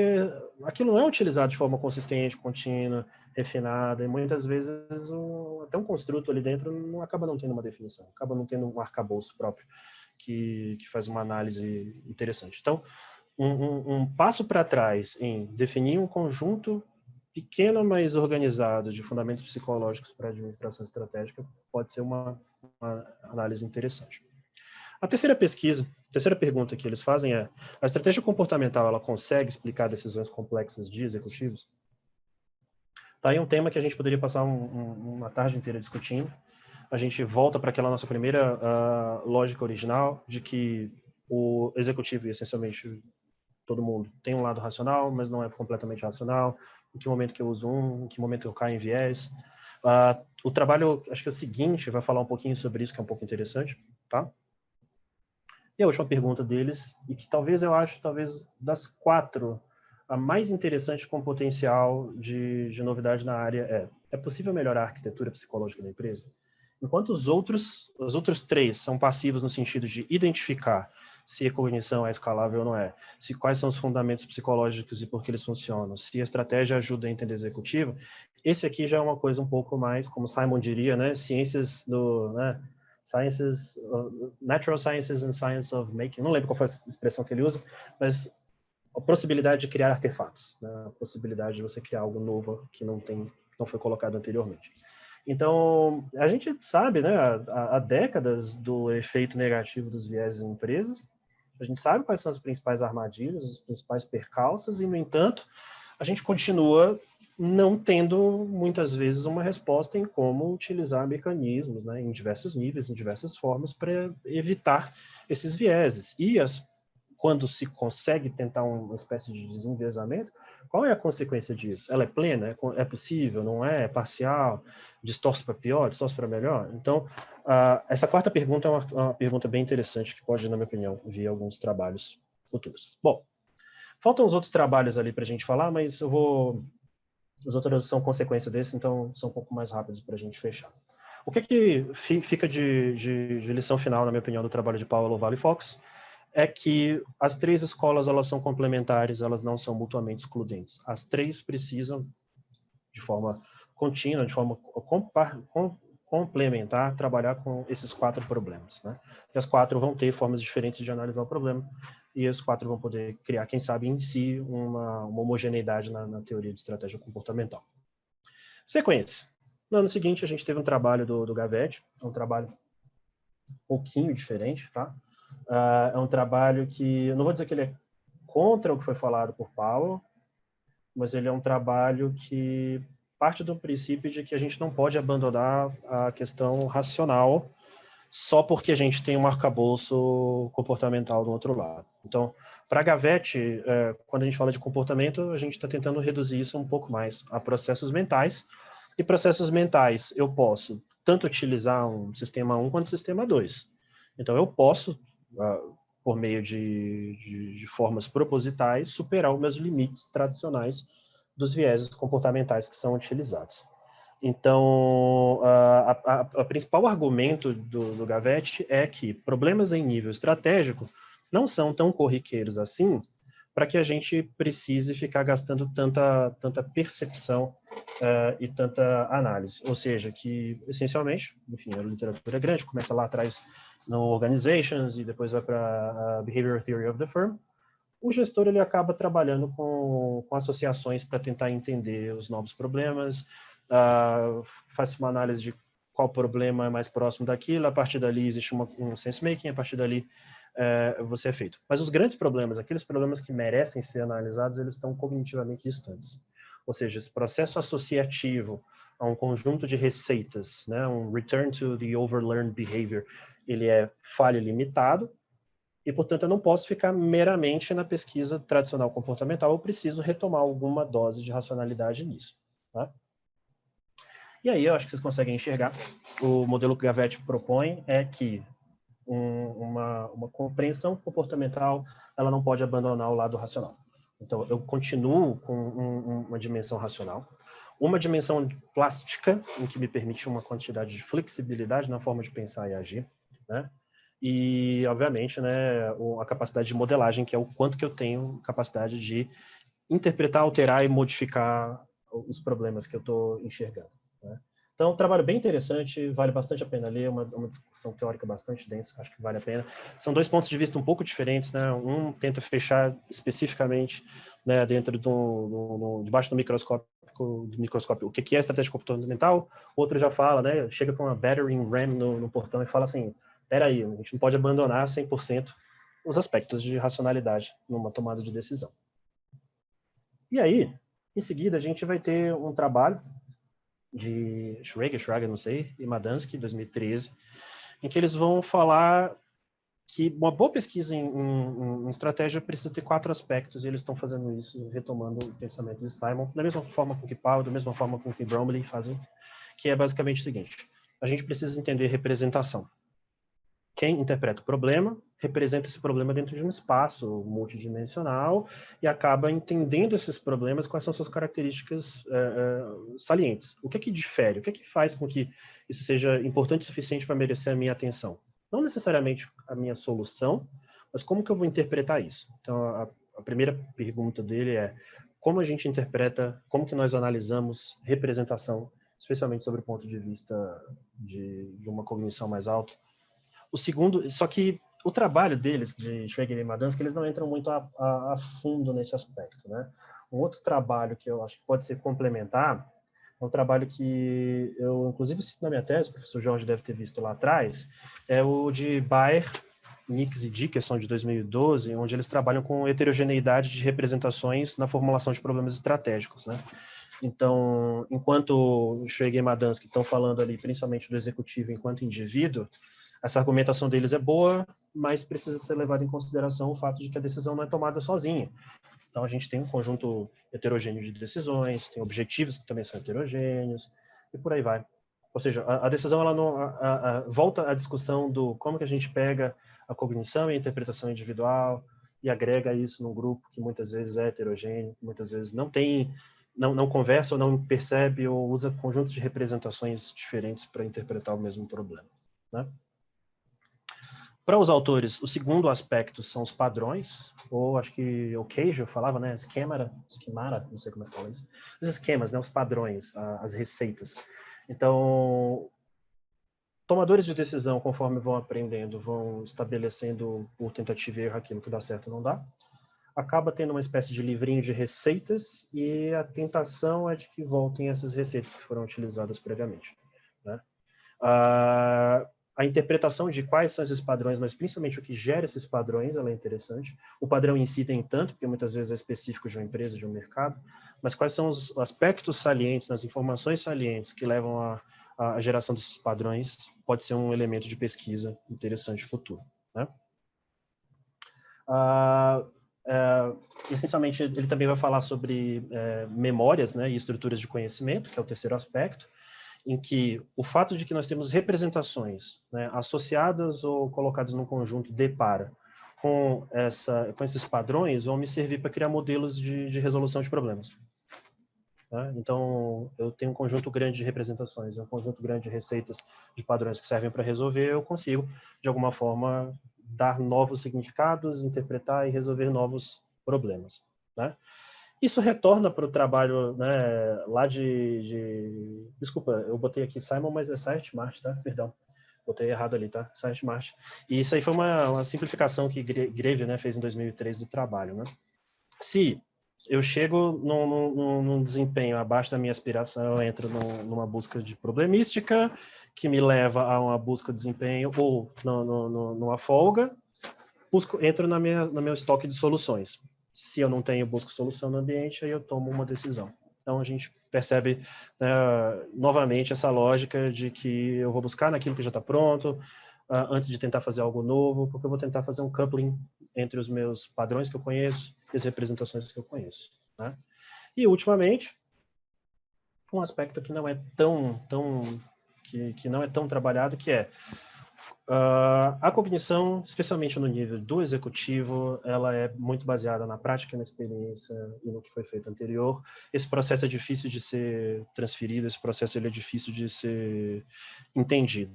aquilo não é utilizado de forma consistente, contínua, refinada, e muitas vezes até um construto ali dentro não acaba não tendo uma definição, acaba não tendo um arcabouço próprio que faz uma análise interessante. Então, um passo para trás em definir um conjunto pequeno, mas organizado de fundamentos psicológicos para a administração estratégica pode ser uma análise interessante. A terceira pergunta que eles fazem é: a estratégia comportamental ela consegue explicar decisões complexas de executivos? Tá aí um tema que a gente poderia passar uma tarde inteira discutindo. A gente volta para aquela nossa primeira lógica original de que o executivo, e essencialmente todo mundo, tem um lado racional, mas não é completamente racional. Em que momento que eu uso em que momento eu caio em viés. O trabalho, acho que é o seguinte, vai falar um pouquinho sobre isso, que é um pouco interessante, tá? E a última pergunta deles, e que talvez das 4, a mais interessante com potencial de novidade na área é possível melhorar a arquitetura psicológica da empresa? Enquanto os outros 3 são passivos no sentido de identificar se a cognição é escalável ou não é, quais são os fundamentos psicológicos e por que eles funcionam, se a estratégia ajuda a entender executivo, esse aqui já é uma coisa um pouco mais, como Simon diria, né, Sciences, Natural Sciences and Science of Making, não lembro qual foi a expressão que ele usa, mas a possibilidade de criar artefatos, né, a possibilidade de você criar algo novo que não foi colocado anteriormente. Então, a gente sabe, né, há décadas do efeito negativo dos vieses em empresas, a gente sabe quais são as principais armadilhas, os principais percalços, e, no entanto, a gente continua não tendo, muitas vezes, uma resposta em como utilizar mecanismos, né, em diversos níveis, em diversas formas, para evitar esses vieses. E quando se consegue tentar uma espécie de desenviesamento, qual é a consequência disso? Ela é plena? É possível? Não é? É parcial? Distorce para pior? Distorce para melhor? Então, essa 4ª pergunta é uma pergunta bem interessante que pode, na minha opinião, vir alguns trabalhos futuros. Bom, faltam os outros trabalhos ali para a gente falar, mas as outras são consequência desse, então são um pouco mais rápidos para a gente fechar. O que fica de lição final, na minha opinião, do trabalho de Powell, Ovalle e Fox? É que as 3 escolas, elas são complementares, elas não são mutuamente excludentes. As 3 precisam, de forma contínua, de forma complementar, trabalhar com esses 4 problemas, né? E as 4 vão ter formas diferentes de analisar o problema, e as 4 vão poder criar, quem sabe, em si, uma homogeneidade na teoria de estratégia comportamental. Sequência. No ano seguinte, a gente teve um trabalho do Gavetti, um trabalho um pouquinho diferente, tá? É um trabalho que, eu não vou dizer que ele é contra o que foi falado por Powell, mas ele é um trabalho que parte do princípio de que a gente não pode abandonar a questão racional só porque a gente tem um arcabouço comportamental do outro lado. Então, para Gavetti, quando a gente fala de comportamento, a gente está tentando reduzir isso um pouco mais a processos mentais, e processos mentais eu posso tanto utilizar um sistema 1 quanto um sistema 2. Então, eu posso, por meio de formas propositais, superar os meus limites tradicionais dos vieses comportamentais que são utilizados. Então, o principal argumento do Gavetti é que problemas em nível estratégico não são tão corriqueiros assim para que a gente precise ficar gastando tanta percepção e tanta análise. Ou seja, que, essencialmente, enfim, a literatura é grande, começa lá atrás no Organizations e depois vai para a Behavioral Theory of the Firm. O gestor ele acaba trabalhando com associações para tentar entender os novos problemas, faz uma análise de qual problema é mais próximo daquilo, a partir dali existe um sense-making, a partir dali você é feito. Mas os grandes problemas, aqueles problemas que merecem ser analisados, eles estão cognitivamente distantes. Ou seja, esse processo associativo a um conjunto de receitas, né, um return to the overlearned behavior, ele é falho limitado, e, portanto, eu não posso ficar meramente na pesquisa tradicional comportamental, eu preciso retomar alguma dose de racionalidade nisso. Tá? E aí, eu acho que vocês conseguem enxergar, o modelo que Gavetti propõe é que uma compreensão comportamental, ela não pode abandonar o lado racional. Então, eu continuo com uma dimensão racional, uma dimensão plástica, em que me permite uma quantidade de flexibilidade na forma de pensar e agir, né? E, obviamente, né, a capacidade de modelagem, que é o quanto que eu tenho capacidade de interpretar, alterar e modificar os problemas que eu estou enxergando, né? Então, um trabalho bem interessante, vale bastante a pena ler, uma discussão teórica bastante densa, acho que vale a pena. São 2 pontos de vista um pouco diferentes, né? Um tenta fechar especificamente, né, dentro debaixo do microscópio, o que é estratégia comportamental, outro já fala, né, chega com uma battering ram no portão e fala assim, peraí, a gente não pode abandonar 100% os aspectos de racionalidade numa tomada de decisão. E aí, em seguida, a gente vai ter um trabalho de Schrager, não sei, e Madansky, 2013, em que eles vão falar que uma boa pesquisa em estratégia precisa ter 4 aspectos, e eles estão fazendo isso, retomando o pensamento de Simon, da mesma forma com que Powell, da mesma forma com que Bromley fazem, que é basicamente o seguinte: a gente precisa entender representação. Quem interpreta o problema representa esse problema dentro de um espaço multidimensional e acaba entendendo esses problemas, quais são suas características salientes. O que é que difere? O que é que faz com que isso seja importante o suficiente para merecer a minha atenção? Não necessariamente a minha solução, mas como que eu vou interpretar isso? Então, a primeira pergunta dele é: como a gente interpreta, como que nós analisamos representação, especialmente sobre o ponto de vista de uma cognição mais alta? O segundo, só que o trabalho deles, de Schweigel e Madansky, eles não entram muito a fundo nesse aspecto, né? Um outro trabalho que eu acho que pode ser complementar é um trabalho que eu, inclusive, cito na minha tese, o professor Jorge deve ter visto lá atrás, é o de Baer, Nix e Dickerson, de 2012, onde eles trabalham com heterogeneidade de representações na formulação de problemas estratégicos, né? Então, enquanto Schweigel e Madansky estão falando ali, principalmente do executivo enquanto indivíduo, essa argumentação deles é boa, mas precisa ser levado em consideração o fato de que a decisão não é tomada sozinha. Então, a gente tem um conjunto heterogêneo de decisões, tem objetivos que também são heterogêneos, e por aí vai. Ou seja, a decisão, ela não volta à discussão do como que a gente pega a cognição e a interpretação individual e agrega isso num grupo que muitas vezes é heterogêneo, muitas vezes não conversa ou não percebe ou usa conjuntos de representações diferentes para interpretar o mesmo problema, né? Para os autores, o segundo aspecto são os padrões, ou acho que o Queijo falava, né, esquemara, não sei como é que fala isso, os esquemas, né, os padrões, as receitas. Então, tomadores de decisão, conforme vão aprendendo, vão estabelecendo por tentativa e erro aquilo que dá certo e não dá, acaba tendo uma espécie de livrinho de receitas e a tentação é de que voltem essas receitas que foram utilizadas previamente, né? A interpretação de quais são esses padrões, mas principalmente o que gera esses padrões, ela é interessante. O padrão em si tem tanto, porque muitas vezes é específico de uma empresa, de um mercado, mas quais são os aspectos salientes, as informações salientes que levam à geração desses padrões, pode ser um elemento de pesquisa interessante futuro, né? Essencialmente, ele também vai falar sobre memórias, né, e estruturas de conhecimento, que é o terceiro aspecto, em que o fato de que nós temos representações, né, associadas ou colocadas num conjunto de para com esses padrões vão me servir para criar modelos de resolução de problemas. Tá? Então, eu tenho um conjunto grande de representações, um conjunto grande de receitas, de padrões que servem para resolver, eu consigo, de alguma forma, dar novos significados, interpretar e resolver novos problemas, né? Isso retorna para o trabalho, né, lá Desculpa, eu botei aqui Simon, mas é Saert-March, tá? Perdão, botei errado ali, tá? Saert-March. E isso aí foi uma simplificação que Greve, né, fez em 2003 do trabalho, né? Se eu chego num desempenho abaixo da minha aspiração, eu entro numa busca de problemística, que me leva a uma busca de desempenho, ou numa folga, entro no meu estoque de soluções. Se eu não tenho, busco solução no ambiente, aí eu tomo uma decisão. Então, a gente percebe, né, novamente essa lógica de que eu vou buscar naquilo que já está pronto, antes de tentar fazer algo novo, porque eu vou tentar fazer um coupling entre os meus padrões que eu conheço e as representações que eu conheço, né? E, ultimamente, um aspecto que não é que não é tão trabalhado, que é a cognição, especialmente no nível do executivo, ela é muito baseada na prática, na experiência e no que foi feito anterior. Esse processo é difícil de ser transferido, esse processo ele é difícil de ser entendido.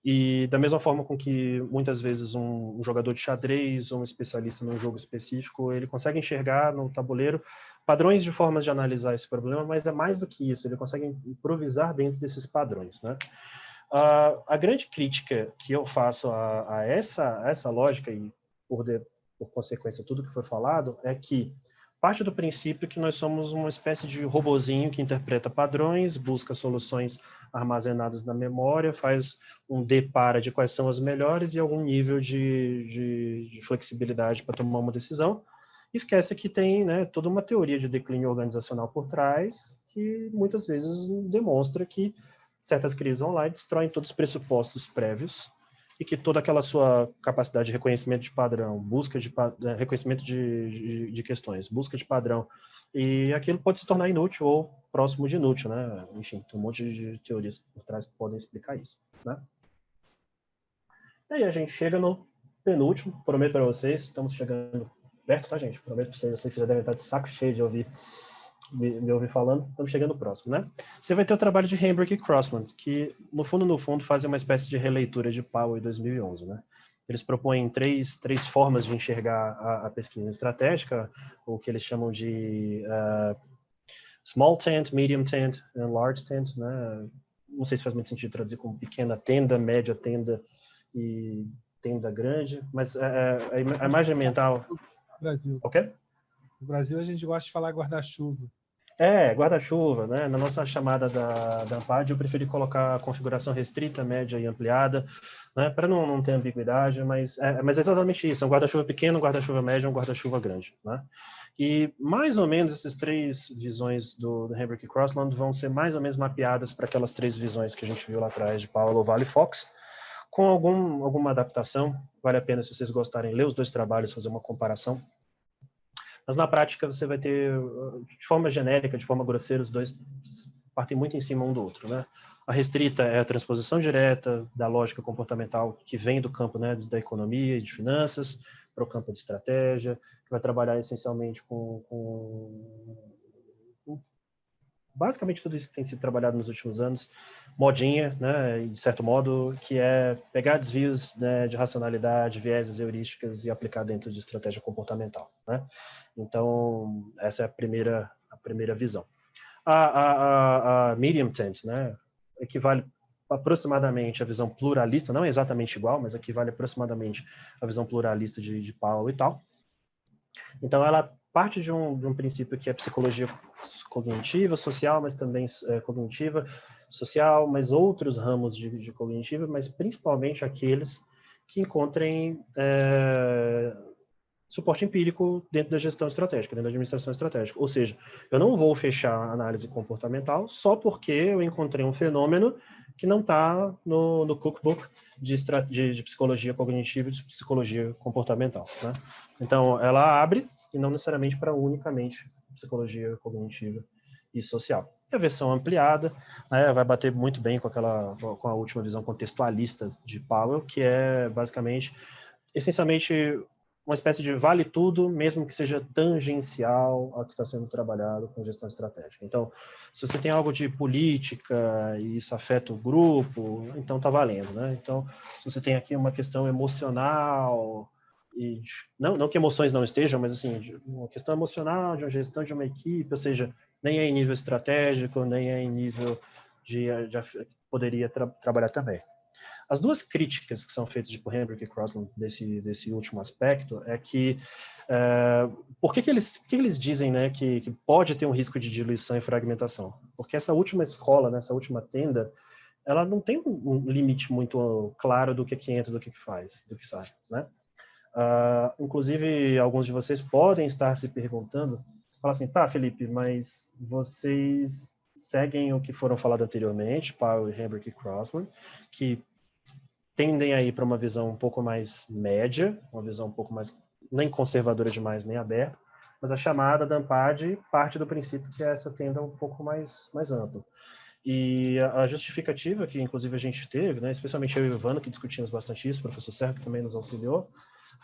E da mesma forma com que muitas vezes um jogador de xadrez ou um especialista num jogo específico, ele consegue enxergar no tabuleiro padrões de formas de analisar esse problema, mas é mais do que isso, ele consegue improvisar dentro desses padrões, né? A grande crítica que eu faço a essa lógica, e por consequência tudo que foi falado, é que parte do princípio que nós somos uma espécie de robozinho que interpreta padrões, busca soluções armazenadas na memória, faz um depara de quais são as melhores e algum nível de flexibilidade para tomar uma decisão. Esquece que tem, né, toda uma teoria de declínio organizacional por trás, que muitas vezes demonstra que certas crises vão lá e destroem todos os pressupostos prévios e que toda aquela sua capacidade de reconhecimento de padrão, busca de reconhecimento de questões, busca de padrão E aquilo pode se tornar inútil ou próximo de inútil, né? Enfim, tem um monte de teorias por trás que podem explicar isso, né? E aí a gente chega no penúltimo, prometo para vocês, estamos chegando perto, tá, gente? Prometo para vocês, vocês já devem estar de saco cheio de ouvir me ouvir falando, estamos chegando próximo, né? Você vai ter o trabalho de Hambrick e Crossland, que, no fundo, fazem uma espécie de releitura de Powell em 2011, né? Eles propõem três formas de enxergar a pesquisa estratégica, o que eles chamam de small tent, medium tent and large tent, né? Não sei se faz muito sentido traduzir como pequena tenda, média tenda e tenda grande, mas a imagem mental... Brasil. Ok? No Brasil, a gente gosta de falar guarda-chuva. Guarda-chuva, né? Na nossa chamada da ANPAD, eu preferi colocar a configuração restrita, média e ampliada, né? Para não ter ambiguidade, mas é exatamente isso. É um guarda-chuva pequeno, um guarda-chuva médio, um guarda-chuva grande, né? E mais ou menos essas três visões do Hambrick e Crossland vão ser mais ou menos mapeadas para aquelas três visões que a gente viu lá atrás de Powell, Ovalle e Fox, com alguma adaptação. Vale a pena, se vocês gostarem, ler os dois trabalhos, fazer uma comparação. Mas na prática você vai ter, de forma genérica, de forma grosseira, os dois partem muito em cima um do outro, né? A restrita é a transposição direta da lógica comportamental que vem do campo, né, da economia e de finanças para o campo de estratégia, que vai trabalhar essencialmente com basicamente tudo isso que tem sido trabalhado nos últimos anos, modinha, né, de certo modo, que é pegar desvios, né, de racionalidade, vieses heurísticas e aplicar dentro de estratégia comportamental, né? Então, essa é a primeira visão. A medium tent, né, equivale aproximadamente à visão pluralista, não é exatamente igual, mas equivale aproximadamente à visão pluralista de Powell e tal. Então, ela parte de um princípio que é psicologia cognitiva, social, mas também cognitiva, social, mas outros ramos de cognitiva, mas principalmente aqueles que encontrem suporte empírico dentro da gestão estratégica, dentro da administração estratégica. Ou seja, eu não vou fechar a análise comportamental só porque eu encontrei um fenômeno que não está no cookbook de psicologia cognitiva e de psicologia comportamental, né? Então, ela abre, e não necessariamente para unicamente psicologia cognitiva e social. E a versão ampliada, né, vai bater muito bem com a última visão contextualista de Powell, que é basicamente, essencialmente, uma espécie de vale tudo, mesmo que seja tangencial ao que está sendo trabalhado com gestão estratégica. Então, se você tem algo de política e isso afeta o grupo, então está valendo, né? Então, se você tem aqui uma questão emocional, e não que emoções não estejam, mas assim, uma questão emocional de uma gestão de uma equipe, ou seja, nem é em nível estratégico, nem é em nível de poderia trabalhar também. As duas críticas que são feitas por Hambrick e Crossland desse último aspecto é que por que eles dizem, né, que pode ter um risco de diluição e fragmentação? Porque essa última escola, né, essa última tenda, ela não tem um limite muito claro do que entra, do que faz, do que sai, né? Inclusive, alguns de vocês podem estar se perguntando, falar assim, tá, Felipe, mas vocês seguem o que foram falado anteriormente, Powell, Hambrick e Crossland, que tendem a ir para uma visão um pouco mais média, uma visão um pouco mais, nem conservadora demais, nem aberta, mas a chamada da ANPAD parte do princípio que essa tenda um pouco mais ampla. E a justificativa que, inclusive, a gente teve, né, especialmente eu e o Ivano, que discutimos bastante isso, o professor Serra, que também nos auxiliou,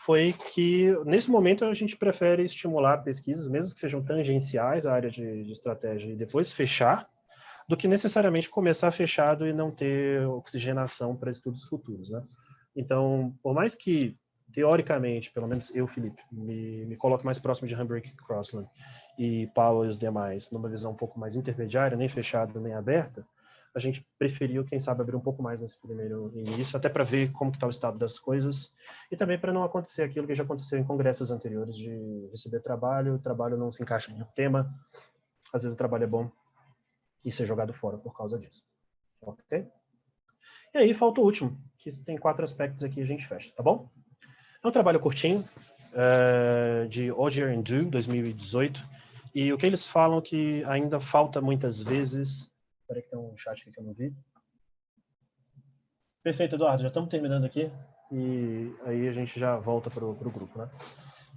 foi que, nesse momento, a gente prefere estimular pesquisas, mesmo que sejam tangenciais à área de estratégia, e depois fechar, do que necessariamente começar fechado e não ter oxigenação para estudos futuros, né? Então, por mais que, teoricamente, pelo menos eu, Felipe, me coloque mais próximo de Hambrick e Crossland e Powell e os demais, numa visão um pouco mais intermediária, nem fechada, nem aberta, a gente preferiu, quem sabe, abrir um pouco mais nesse primeiro início, até para ver como está o estado das coisas, e também para não acontecer aquilo que já aconteceu em congressos anteriores, de receber trabalho, o trabalho não se encaixa no tema, às vezes o trabalho é bom, e ser jogado fora por causa disso. Ok? E aí falta o último, que tem 4 aspectos aqui e a gente fecha, tá bom? É um trabalho curtinho, de Ogier and Du, 2018, e o que eles falam que ainda falta muitas vezes... Espera que tem um chat aqui que eu não vi. Perfeito, Eduardo, já estamos terminando aqui, e aí a gente já volta para o grupo, né?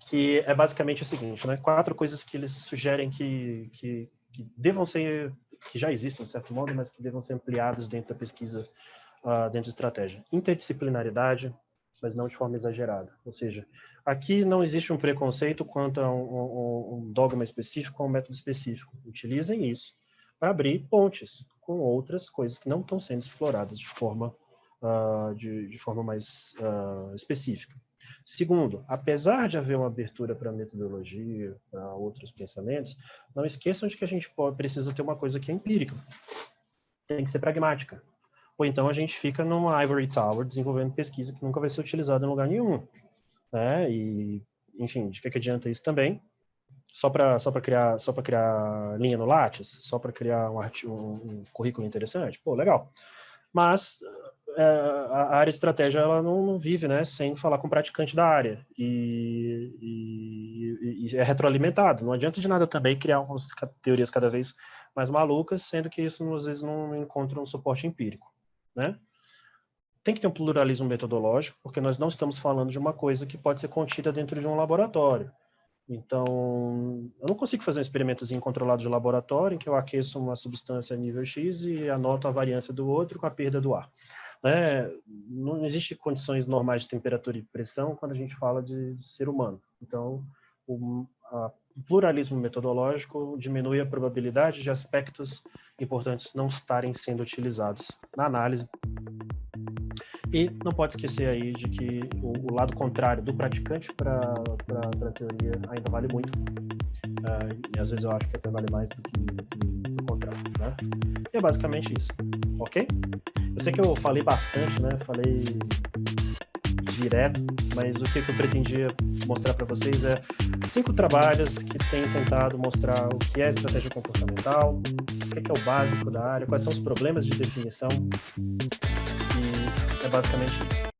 que é basicamente o seguinte, né? 4 coisas que eles sugerem que devam ser, que já existem, de certo modo, mas que devam ser ampliadas dentro da pesquisa, dentro da estratégia. Interdisciplinaridade, mas não de forma exagerada. Ou seja, aqui não existe um preconceito quanto a um dogma específico ou um método específico. Utilizem isso para abrir pontes com outras coisas que não estão sendo exploradas de forma mais específica. Segundo, apesar de haver uma abertura para metodologia, para outros pensamentos, não esqueçam de que a gente precisa ter uma coisa que é empírica. Tem que ser pragmática. Ou então a gente fica numa ivory tower desenvolvendo pesquisa que nunca vai ser utilizada em lugar nenhum. Né? E, enfim, de que adianta isso também? Só para criar linha no Lattes? Só para criar um currículo interessante? Pô, legal. Mas a área de estratégia ela não vive, né, sem falar com o praticante da área e é retroalimentado. Não adianta de nada também criar umas teorias cada vez mais malucas, sendo que isso às vezes não encontra um suporte empírico, né? Tem que ter um pluralismo metodológico, porque nós não estamos falando de uma coisa que pode ser contida dentro de um laboratório. Então, eu não consigo fazer um experimentozinho controlado de laboratório em que eu aqueço uma substância a nível X e anoto a variância do outro com a perda do ar. Né? Não existe condições normais de temperatura e pressão quando a gente fala de ser humano. Então, o pluralismo metodológico diminui a probabilidade de aspectos importantes não estarem sendo utilizados na análise. E não pode esquecer aí de que o lado contrário do praticante para a teoria ainda vale muito. E às vezes eu acho que até vale mais do que o contrário. Né? E é basicamente isso. Ok? Eu sei que eu falei bastante, né? Falei direto, mas o que eu pretendia mostrar para vocês é 5 trabalhos que têm tentado mostrar o que é estratégia comportamental, o que é o básico da área, quais são os problemas de definição, e é basicamente isso.